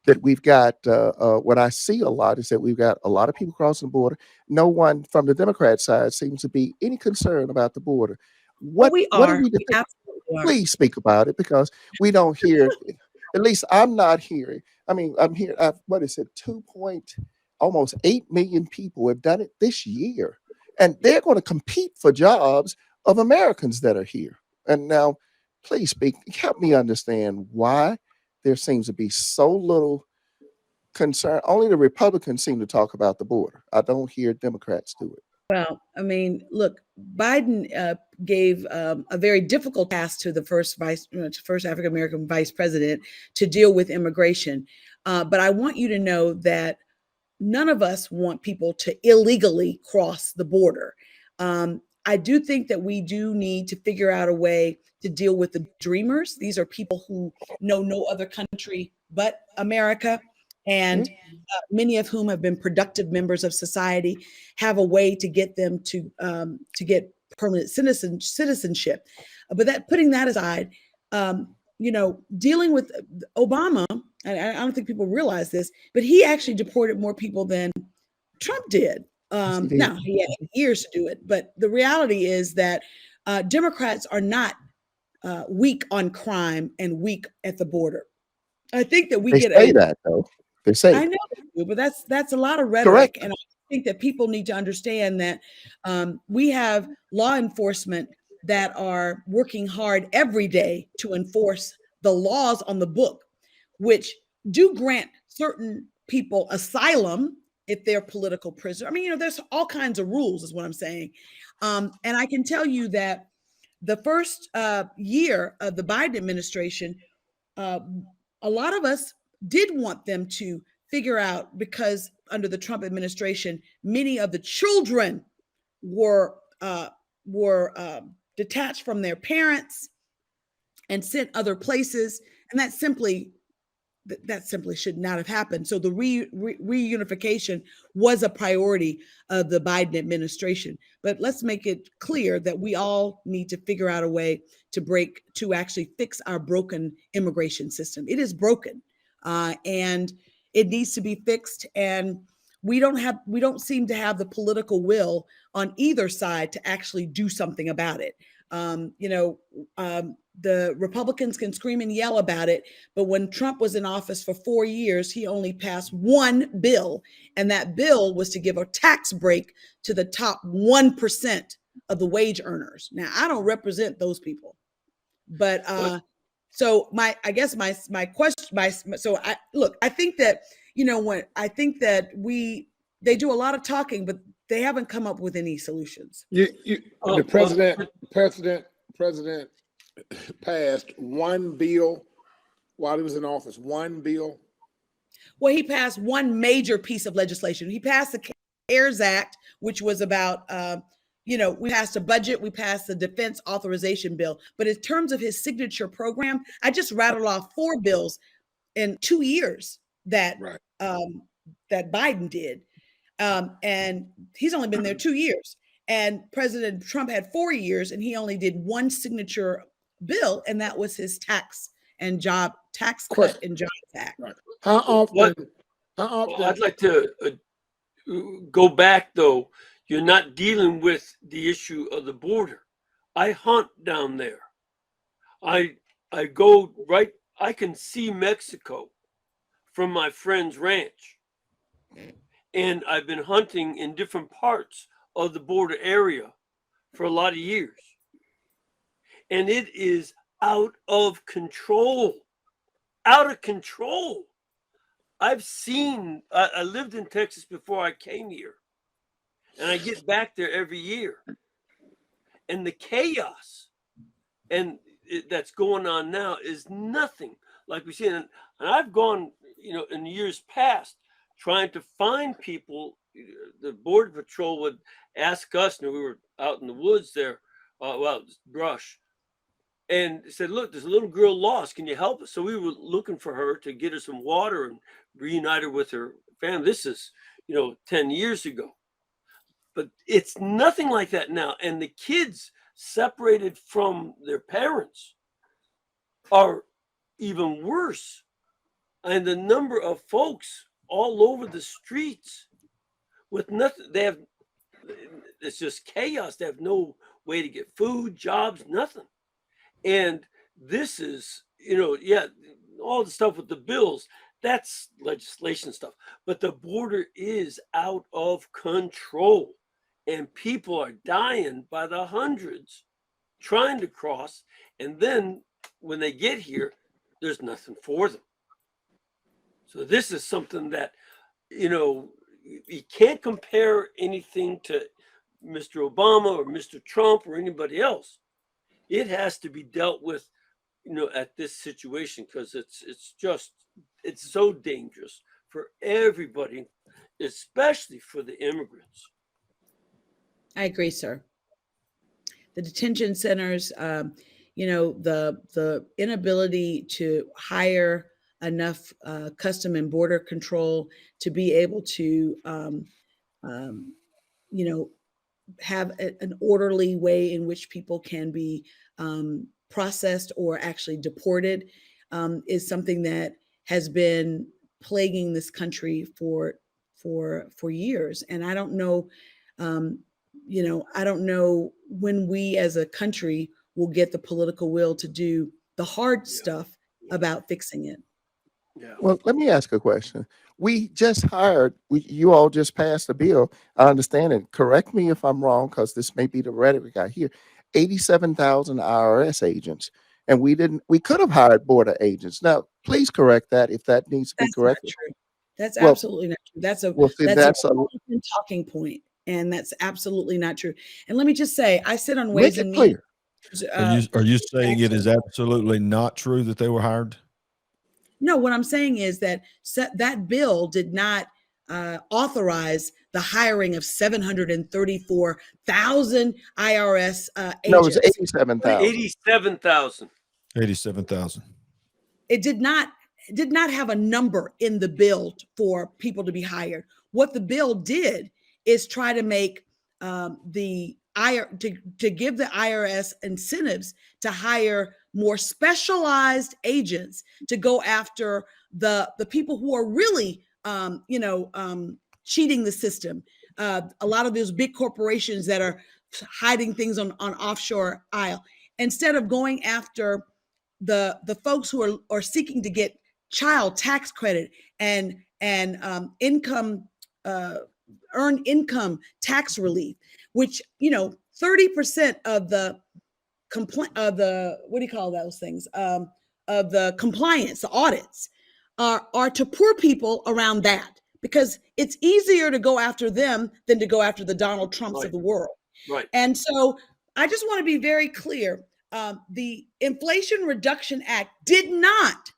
that we've got, what I see a lot is that we've got a lot of people crossing the border. No one from the Democrat side seems to be any concern about the border. What we are are. we We absolutely You are. Please speak about it because we don't hear, at least I'm not hearing. I mean, I'm here, what is it, 2 point, almost 8 million people have done it this year. And they're going to compete for jobs of Americans that are here. And now, please speak, help me understand why there seems to be so little concern. Only the Republicans seem to talk about the border. I don't hear Democrats do it. Well, I mean, look, Biden gave a very difficult task to the first African American vice president to deal with immigration. But I want you to know that none of us want people to illegally cross the border. I do think that we do need to figure out a way to deal with the dreamers. These are people who know no other country but America, and many of whom have been productive members of society, have a way to get them to get permanent citizenship. But that, putting that aside, dealing with Obama, and I don't think people realize this, but he actually deported more people than Trump did. Yes, he did. Now, he had years to do it, but the reality is that Democrats are not weak on crime and weak at the border. I think that we They get say that, though. They say I it. know they do, but that's a lot of rhetoric. Correct. And I think that people need to understand that we have law enforcement that are working hard every day to enforce the laws on the book, which do grant certain people asylum if they're political prisoners. I mean, there's all kinds of rules, is what I'm saying. And I can tell you that the first year of the Biden administration, a lot of us did want them to figure out, because under the Trump administration, many of the children were detached from their parents and sent other places, and that simply should not have happened. So the reunification was a priority of the Biden administration. But let's make it clear that we all need to figure out a way to actually fix our broken immigration system. It is broken, and it needs to be fixed. And we don't seem to have the political will on either side to actually do something about it. The Republicans can scream and yell about it, but when Trump was in office for 4 years, he only passed one bill, and that bill was to give a tax break to the top 1% of the wage earners. Now, I don't represent those people, but so I think that they do a lot of talking, but they haven't come up with any solutions. The president passed one bill while he was in office. One bill. Well, he passed one major piece of legislation. He passed the CARES Act, which was about, we passed a budget, we passed the defense authorization bill. But in terms of his signature program, I just rattled off 4 bills in 2 years that Biden did. And he's only been there 2 years. And President Trump had 4 years, and he only did one signature bill, and that was his tax cut and jobs act. Right. How often? Well, I'd like to go back, though. You're not dealing with the issue of the border. I hunt down there. I go right. I can see Mexico from my friend's ranch. And I've been hunting in different parts of the border area for a lot of years. And it is out of control. Out of control. I lived in Texas before I came here. And I get back there every year. And the chaos that's going on now is nothing like we see. And I've gone, in years past, trying to find people. The Border Patrol would ask us, and we were out in the woods there, brush, and said, look, there's a little girl lost. Can you help us? So we were looking for her to get her some water and reunite her with her family. This is, 10 years ago. But it's nothing like that now. And the kids separated from their parents are even worse. And the number of folks all over the streets with nothing, it's just chaos. They have no way to get food, jobs, nothing. And this is, yeah, all the stuff with the bills, that's legislation stuff. But the border is out of control and people are dying by the hundreds trying to cross. And then when they get here, there's nothing for them. So this is something that, you can't compare anything to Mr. Obama or Mr. Trump or anybody else. It has to be dealt with, at this situation, because it's so dangerous for everybody, especially for the immigrants. I agree, sir. The detention centers, the inability to hire enough custom and border control to be able to, have an orderly way in which people can be processed or actually deported is something that has been plaguing this country for years. And I don't know, I don't know when we as a country will get the political will to do the hard stuff about fixing it. Yeah. Well, let me ask a question. We just you all just passed a bill. I understand it. Correct me if I'm wrong, because this may be the rhetoric I hear. 87,000 IRS agents, and we could have hired border agents. Now, please correct that if that needs to be That's not corrected. true. That's Well, absolutely not true. That's a that's a Republican talking point, and that's absolutely not true. And let me just say, I sit on make Ways it and Means. clear. Are you saying it is absolutely not true that they were hired? No, what I'm saying is that that bill did not authorize the hiring of 734,000 IRS No, it's agents. 87,000. 87,000. 87,000. It did not have a number in the bill for people to be hired. What the bill did is try to make to give the IRS incentives to hire more specialized agents to go after the people who are really cheating the system. A lot of those big corporations that are hiding things on offshore isle, instead of going after the folks who are seeking to get child tax credit and income earned income tax relief, which 30% of the what do you call those things, of the compliance, the audits are to poor people around that, because it's easier to go after them than to go after the Donald Trumps of the world. Right. And so I just want to be very clear. The Inflation Reduction Act did not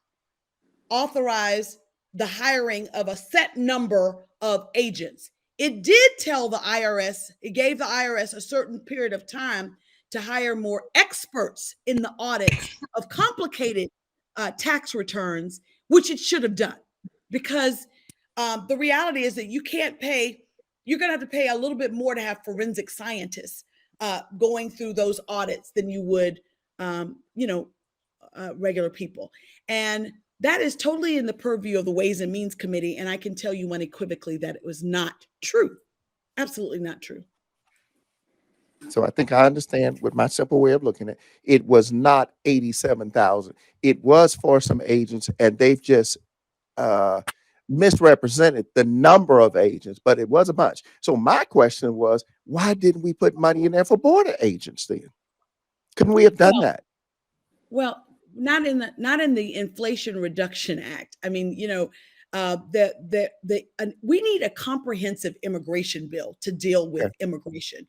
authorize the hiring of a set number of agents. It did tell the IRS, it gave the IRS a certain period of time to hire more experts in the audit of complicated tax returns, which it should have done. Because the reality is that you're going to have to pay a little bit more to have forensic scientists going through those audits than you would, regular people. And that is totally in the purview of the Ways and Means Committee. And I can tell you unequivocally that it was not true. Absolutely not true. So I think I understand with my simple way of looking at it. It was not 87,000. It was for some agents, and they've just misrepresented the number of agents, but it was a bunch. So my question was, why didn't we put money in there for border agents then? Couldn't we have done that? Well, not in the Inflation Reduction Act. I mean, we need a comprehensive immigration bill to deal with immigration.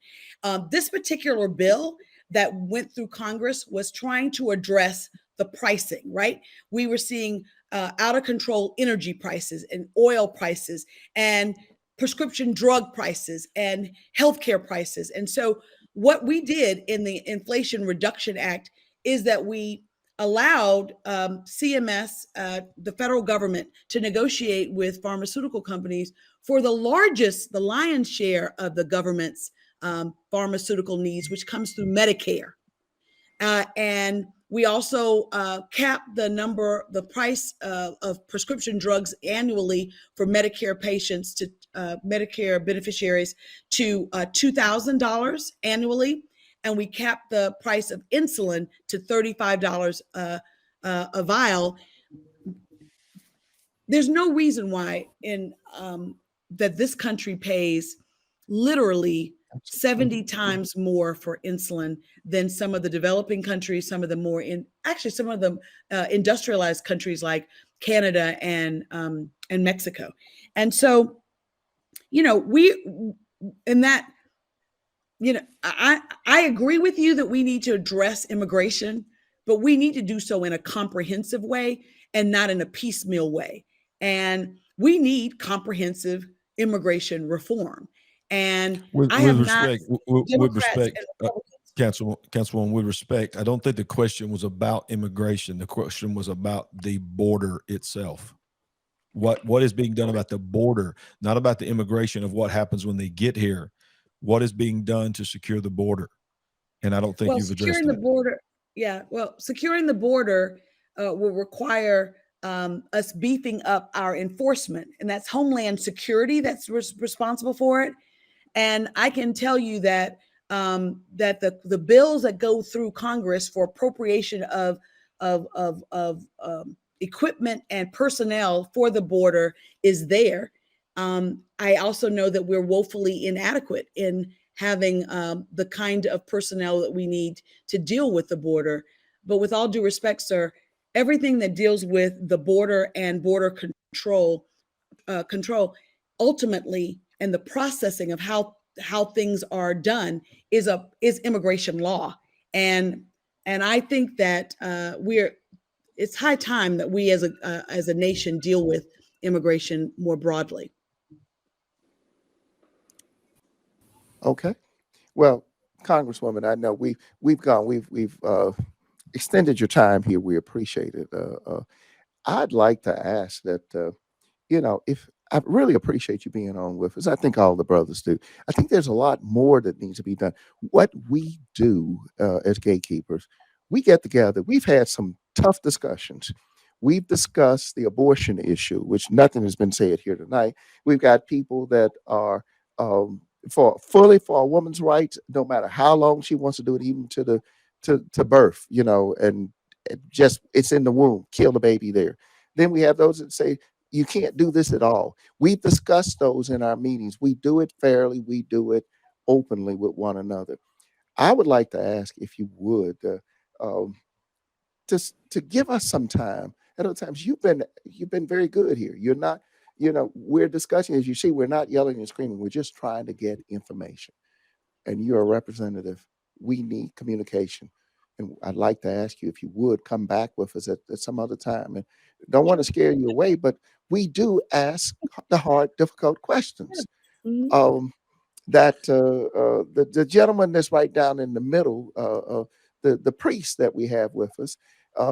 This particular bill that went through Congress was trying to address the pricing, right? We were seeing out of control energy prices and oil prices and prescription drug prices and healthcare prices. And so what we did in the Inflation Reduction Act is that we allowed CMS, the federal government, to negotiate with pharmaceutical companies for the lion's share of the government's pharmaceutical needs, which comes through Medicare. And we also capped the price of prescription drugs annually for Medicare patients to Medicare beneficiaries to $2,000 annually. and we capped the price of insulin to $35 a vial, there's no reason why that this country pays literally 70 times more for insulin than some of the developing countries, some of the some of the industrialized countries like Canada and Mexico. And so, I agree with you that we need to address immigration, but we need to do so in a comprehensive way and not in a piecemeal way. And we need comprehensive immigration reform. And With I have respect, not with Democrats respect, and Republicans. Councilwoman, with respect, I don't think the question was about immigration. The question was about the border itself. What is being done about the border, not about the immigration of what happens when they get here. What is being done to secure the border? And I don't think you've addressed securing the that. border, securing the border will require us beefing up our enforcement, and that's Homeland Security that's responsible for it. And I can tell you that that the bills that go through Congress for appropriation of equipment and personnel for the border is there. I also know that we're woefully inadequate in having the kind of personnel that we need to deal with the border. But with all due respect, sir, everything that deals with the border and border control ultimately, and the processing of how things are done is immigration law. And I think that it's high time that we as a nation deal with immigration more broadly. Okay. Well, Congresswoman, I know we've extended your time here. We appreciate it. I'd like to ask that, if I really appreciate you being on with us. I think all the brothers do. I think there's a lot more that needs to be done. What we do as gatekeepers, we get together. We've had some tough discussions. We've discussed the abortion issue, which nothing has been said here tonight. We've got people that are for a woman's rights, no matter how long she wants to do it, even to birth, and just it's in the womb, kill the baby there. Then we have those that say you can't do this at all. We've discussed those in our meetings. We do it fairly. We do it openly with one another. I would like to ask if you would just to give us some time. At other times, you've been very good here. You're not, we're discussing, as you see, we're not yelling and screaming. We're just trying to get information. And you're a representative. We need communication. And I'd like to ask you if you would come back with us at some other time. And don't want to scare you away, but we do ask the hard, difficult questions. Mhm. That the gentleman that's right down in the middle, the priest that we have with us,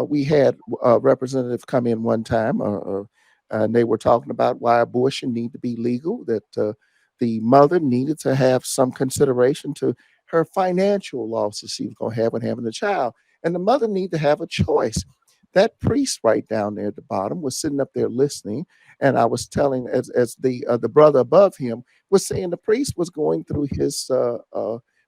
we had a representative come in one time, and they were talking about why abortion need to be legal, that the mother needed to have some consideration to her financial losses she was going to have when having a child, and the mother need to have a choice. That priest right down there at the bottom was sitting up there listening, and I was telling, as the brother above him was saying, the priest was going through his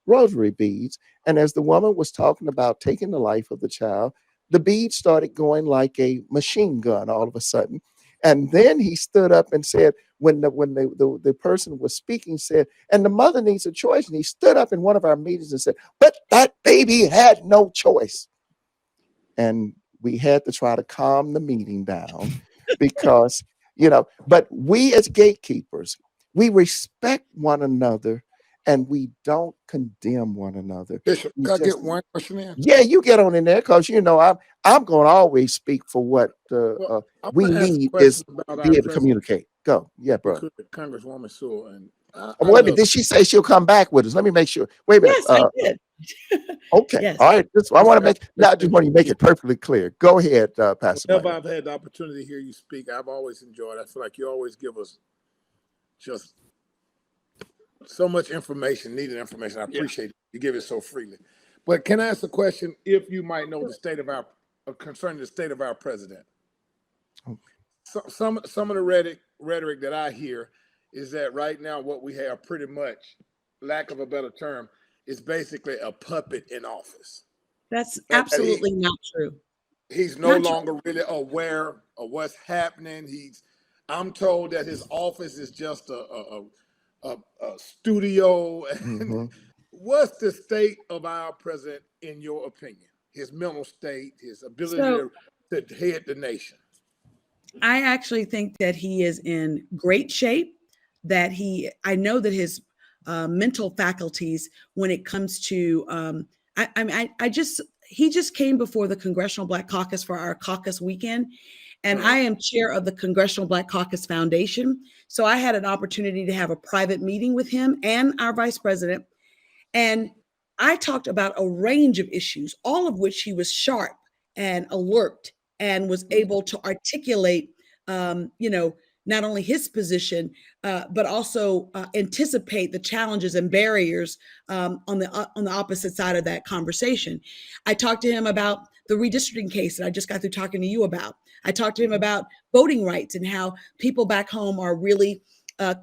rosary beads, and as the woman was talking about taking the life of the child, the beads started going like a machine gun all of a sudden. And then he stood up and said, when the person was speaking, said, and the mother needs a choice. And he stood up in one of our meetings and said, but that baby had no choice. And we had to try to calm the meeting down because, but we as gatekeepers, we respect one another and we don't condemn one another. Bishop, can I get one question in? Yeah, you get on in there because I'm going to always speak for what we need is to be able to communicate. Go, yeah, bro. Congresswoman Sewell, and wait a minute, did she say she'll come back with us? Let me make sure. Wait a minute. Yes, I did. Okay, Yes. all right. I want to make. Now, I just want you to make it perfectly clear. Go ahead, Pastor. Whenever I've had the opportunity to hear you speak, I've always enjoyed. I feel like you always give us just so much information, needed information. I appreciate it. You give it so freely. But can I ask a question? If you might know the state of concerning the state of our president. Okay. So, some of the rhetoric that I hear is that right now what we have, pretty much, lack of a better term, is basically a puppet in office. That's That absolutely not true. he's no Not true. longer really aware of what's happening. I'm told that his office is just a studio. And Mhm. what's the state of our president, in your opinion? His mental state, his ability So to head the nation. I actually think that he is in great shape, that I know that his mental faculties, when it comes to, he just came before the Congressional Black Caucus for our caucus weekend. And I am chair of the Congressional Black Caucus Foundation. So I had an opportunity to have a private meeting with him and our vice president. And I talked about a range of issues, all of which he was sharp and alert and was able to articulate, not only his position, but also anticipate the challenges and barriers on the opposite side of that conversation. I talked to him about the redistricting case that I just got through talking to you about. I talked to him about voting rights and how people back home are really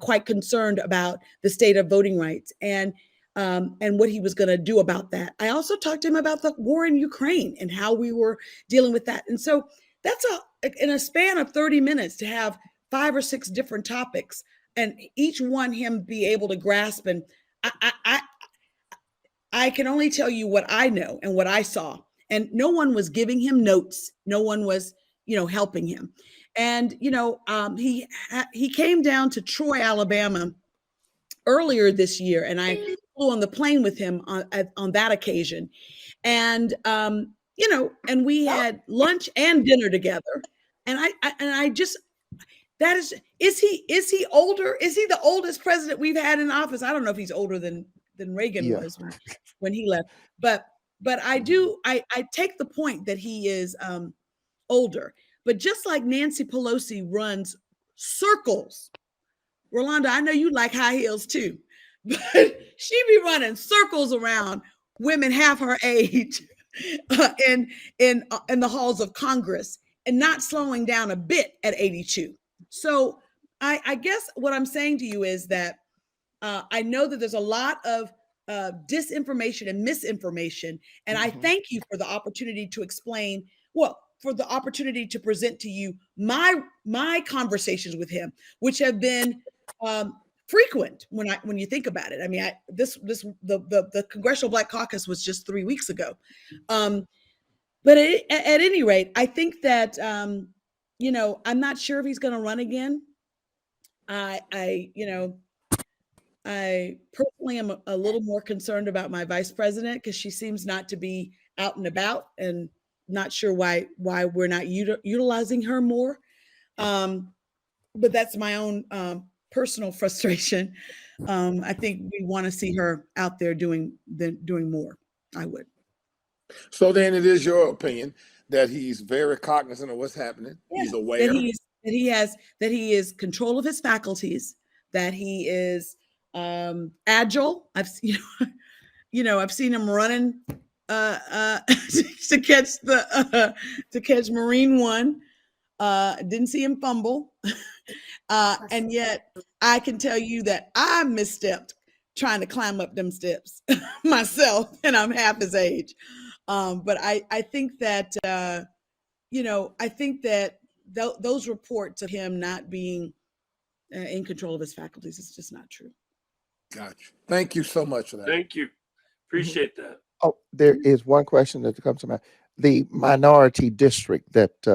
quite concerned about the state of voting rights and what he was going to do about that. I also talked to him about the war in Ukraine and how we were dealing with that. And so that's in a span of 30 minutes to have 5 or 6 different topics and each one him be able to grasp. And I can only tell you what I know and what I saw. And no one was giving him notes. No one was, helping him. And, he came down to Troy, Alabama earlier this year, and I flew on the plane with him on that occasion. And, and we had lunch and dinner together. And is he older? Is he the oldest president we've had in office? I don't know if he's older than Reagan was when he left, but I take the point that he is older. But just like Nancy Pelosi runs circles, Rolanda, I know you like high heels too, but she be running circles around women half her age in the halls of Congress and not slowing down a bit at 82. So I guess what I'm saying to you is that I know that there's a lot of disinformation and misinformation, and I thank you for the opportunity to explain. For the opportunity to present to you my conversations with him, which have been frequent when you think about it. I mean, the Congressional Black Caucus was just 3 weeks ago, but at any rate, I think that I'm not sure if he's going to run again. I personally am a little more concerned about my vice president because she seems not to be out and about, and not sure why we're not utilizing her more. But that's my own personal frustration. I think we want to see her out there doing more. I would. So then it is your opinion that he's very cognizant of what's happening. Yeah, he's aware that he is control of his faculties, that he is agile. I've seen him running to catch Marine One. Didn't see him fumble. And yet I can tell you that I misstepped trying to climb up them steps myself, and I'm half his age. But I think that, those reports of him not being in control of his faculties is just not true. Gotcha. Thank you so much for that. Thank you. Appreciate that. Oh, there is one question that comes to mind. The minority district that's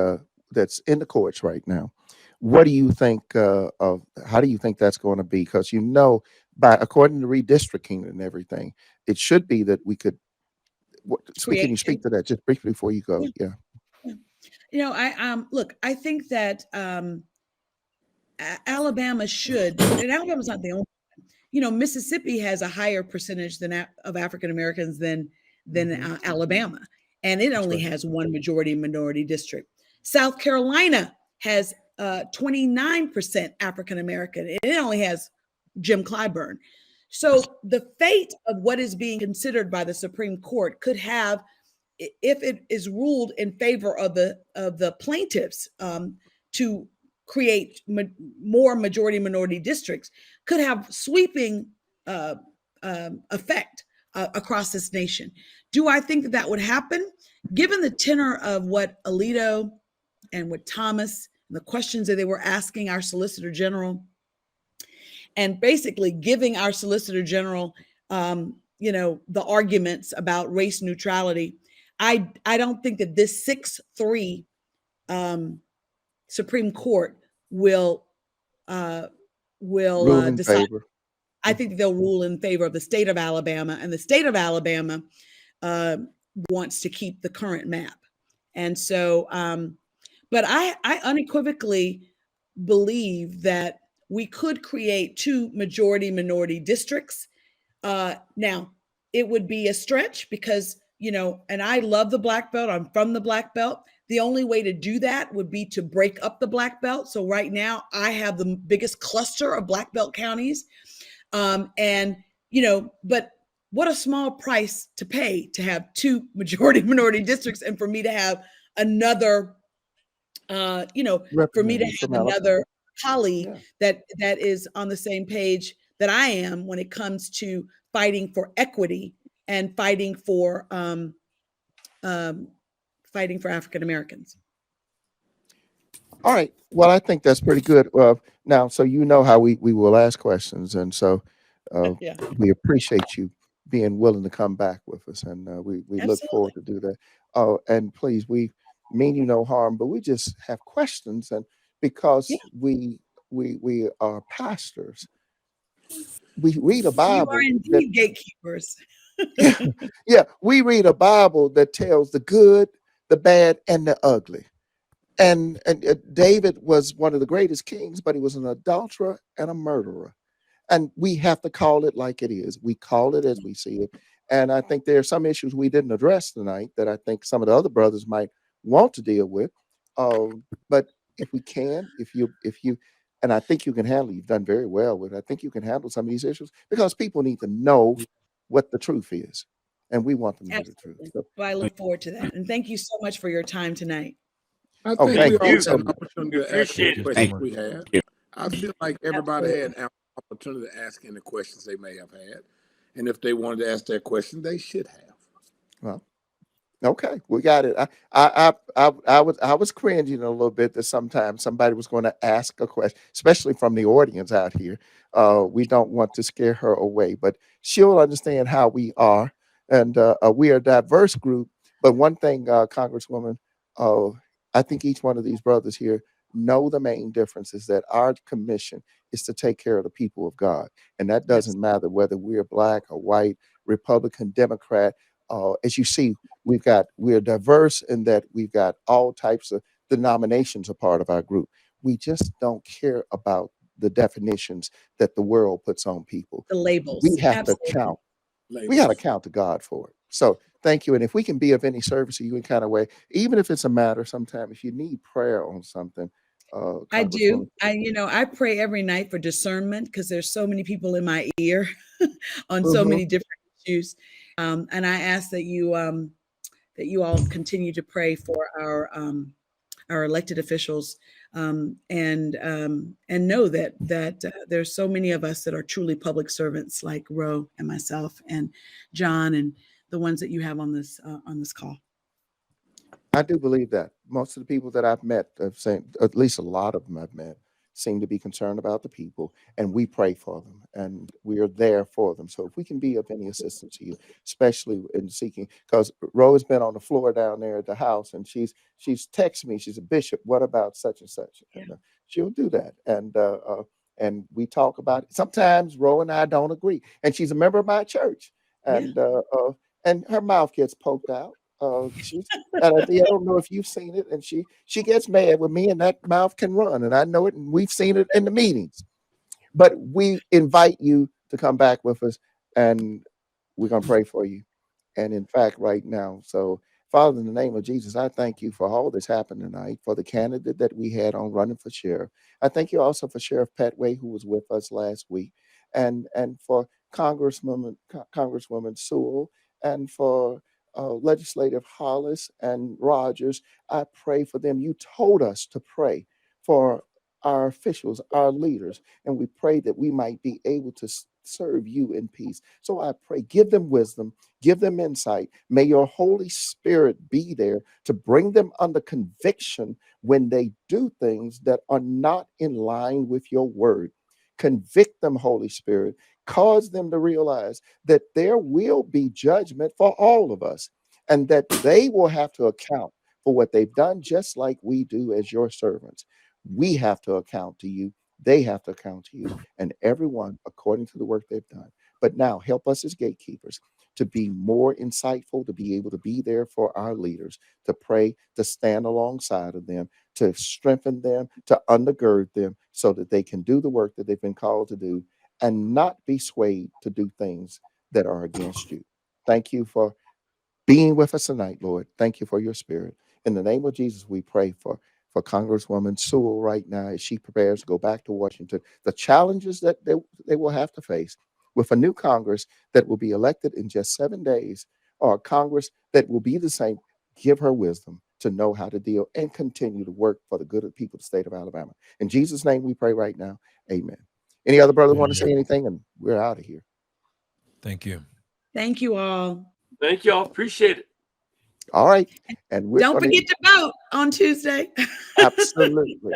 in the courts right now. What do you think of? How do you think that's going to be? Because according to redistricting and everything, it should be that we could. Can you speak to that just briefly before you go? Yeah. I think that Alabama should, and Alabama's not the only. Mississippi has a higher percentage of African Americans than Alabama, and it only has one majority minority district. South Carolina has 29% African American, and it only has Jim Clyburn. So the fate of what is being considered by the Supreme Court could have, if it is ruled in favor of the plaintiffs to create more majority minority districts, could have sweeping effect across this nation. Do I think that that would happen? Given the tenor of what Alito and what Thomas, and the questions that they were asking our Solicitor General, and basically giving our Solicitor General, the arguments about race neutrality, I don't think that this 6-3 Supreme Court will Rule in decide. favor. I think they'll rule in favor of the state of Alabama, and the state of Alabama wants to keep the current map. And so, but I unequivocally believe that we could create 2 majority-minority districts. Now, it would be a stretch because, and I love the Black Belt. I'm from the Black Belt. The only way to do that would be to break up the Black Belt. So right now, I have the biggest cluster of Black Belt counties. But what a small price to pay to have 2 majority-minority districts, and for me to have another, colleague that is on the same page that I am when it comes to fighting for equity and fighting for African Americans. All right. Well, I think that's pretty good. Now, so how we will ask questions, and so we appreciate you being willing to come back with us, and we look forward to do that. And please, we mean you no harm, but we just have questions, and because we are pastors, we read a Bible. You are indeed gatekeepers. Yeah, we read a Bible that tells the good, the bad, and the ugly. And David was one of the greatest kings, but he was an adulterer and a murderer. And we have to call it like it is. We call it as we see it. And I think there are some issues we didn't address tonight that I think some of the other brothers might want to deal with. But if we can, if you, and I think you can handle, you've done very well with it. I think you can handle some of these issues because people need to know what the truth is. And we want them to know the truth. So, well, I look forward to that. And thank you so much for your time tonight. I think thank we all you have so an much. opportunity to ask Appreciate the it. questions we had. I feel like everybody had an opportunity to ask any questions they may have had. And if they wanted to ask that question, they should have. Well, okay, we got it. I was cringing a little bit that sometimes somebody was going to ask a question, especially from the audience out here. We don't want to scare her away, but she'll understand how we are, and we are a diverse group. But one thing, Congresswoman, I think each one of these brothers here know the main difference is that our commission is to take care of the people of God, and that doesn't matter whether we're black or white, Republican, Democrat. As you see, we're diverse in that we've got all types of denominations a part of our group. We just don't care about the definitions that the world puts on people. The labels. We have Absolutely. to count. We got to count to God for it. So thank you. And if we can be of any service to you in kind of way, even if it's a matter sometime, if you need prayer on something, I do. I pray every night for discernment because there's so many people in my ear on so many different issues. And I ask that you all continue to pray for our elected officials, and know that there's so many of us that are truly public servants, like Ro and myself and John and the ones that you have on this call. I do believe that most of the people that I've met have said, at least a lot of them I've met, seem to be concerned about the people, and we pray for them, and we are there for them. So if we can be of any assistance to you, especially in seeking, because Ro has been on the floor down there at the house, and she's texted me. She's a bishop. What about such and such? Yeah. And she'll do that, and we talk about it. Sometimes Ro and I don't agree, and she's a member of my church, and her mouth gets poked out. I don't know if you've seen it, and she gets mad with me, and that mouth can run, and I know it, and we've seen it in the meetings. But we invite you to come back with us, and we're gonna pray for you. And in fact, right now, so Father, in the name of Jesus, I thank you for all that's happened tonight, for the candidate that we had on running for sheriff. I thank you also for Sheriff Petway, who was with us last week, and for Congresswoman Sewell, and for Legislative Hollis and Rogers. I pray for them. You told us to pray for our officials, our leaders, and we pray that we might be able to serve you in peace. So I pray, give them wisdom, give them insight. May your Holy Spirit be there to bring them under conviction when they do things that are not in line with your word. Convict them, Holy Spirit. Cause them to realize that there will be judgment for all of us, and that they will have to account for what they've done, just like we do as your servants. We have to account to you. They have to account to you, and everyone according to the work they've done. But now help us as gatekeepers to be more insightful, to be able to be there for our leaders, to pray, to stand alongside of them, to strengthen them, to undergird them so that they can do the work that they've been called to do and not be swayed to do things that are against you. Thank you for being with us tonight, Lord. Thank you for your spirit. In the name of Jesus, we pray for Congresswoman Sewell right now as she prepares to go back to Washington, the challenges that they will have to face with a new Congress that will be elected in just 7 days, or a Congress that will be the same. Give her wisdom to know how to deal and continue to work for the good of the people of the state of Alabama. In Jesus' name we pray right now. Amen. Any other brother want to say anything? And we're out of here. Thank you. Thank you all. Thank y'all. Appreciate it. All right. And we're Don't forget to vote on Tuesday. absolutely.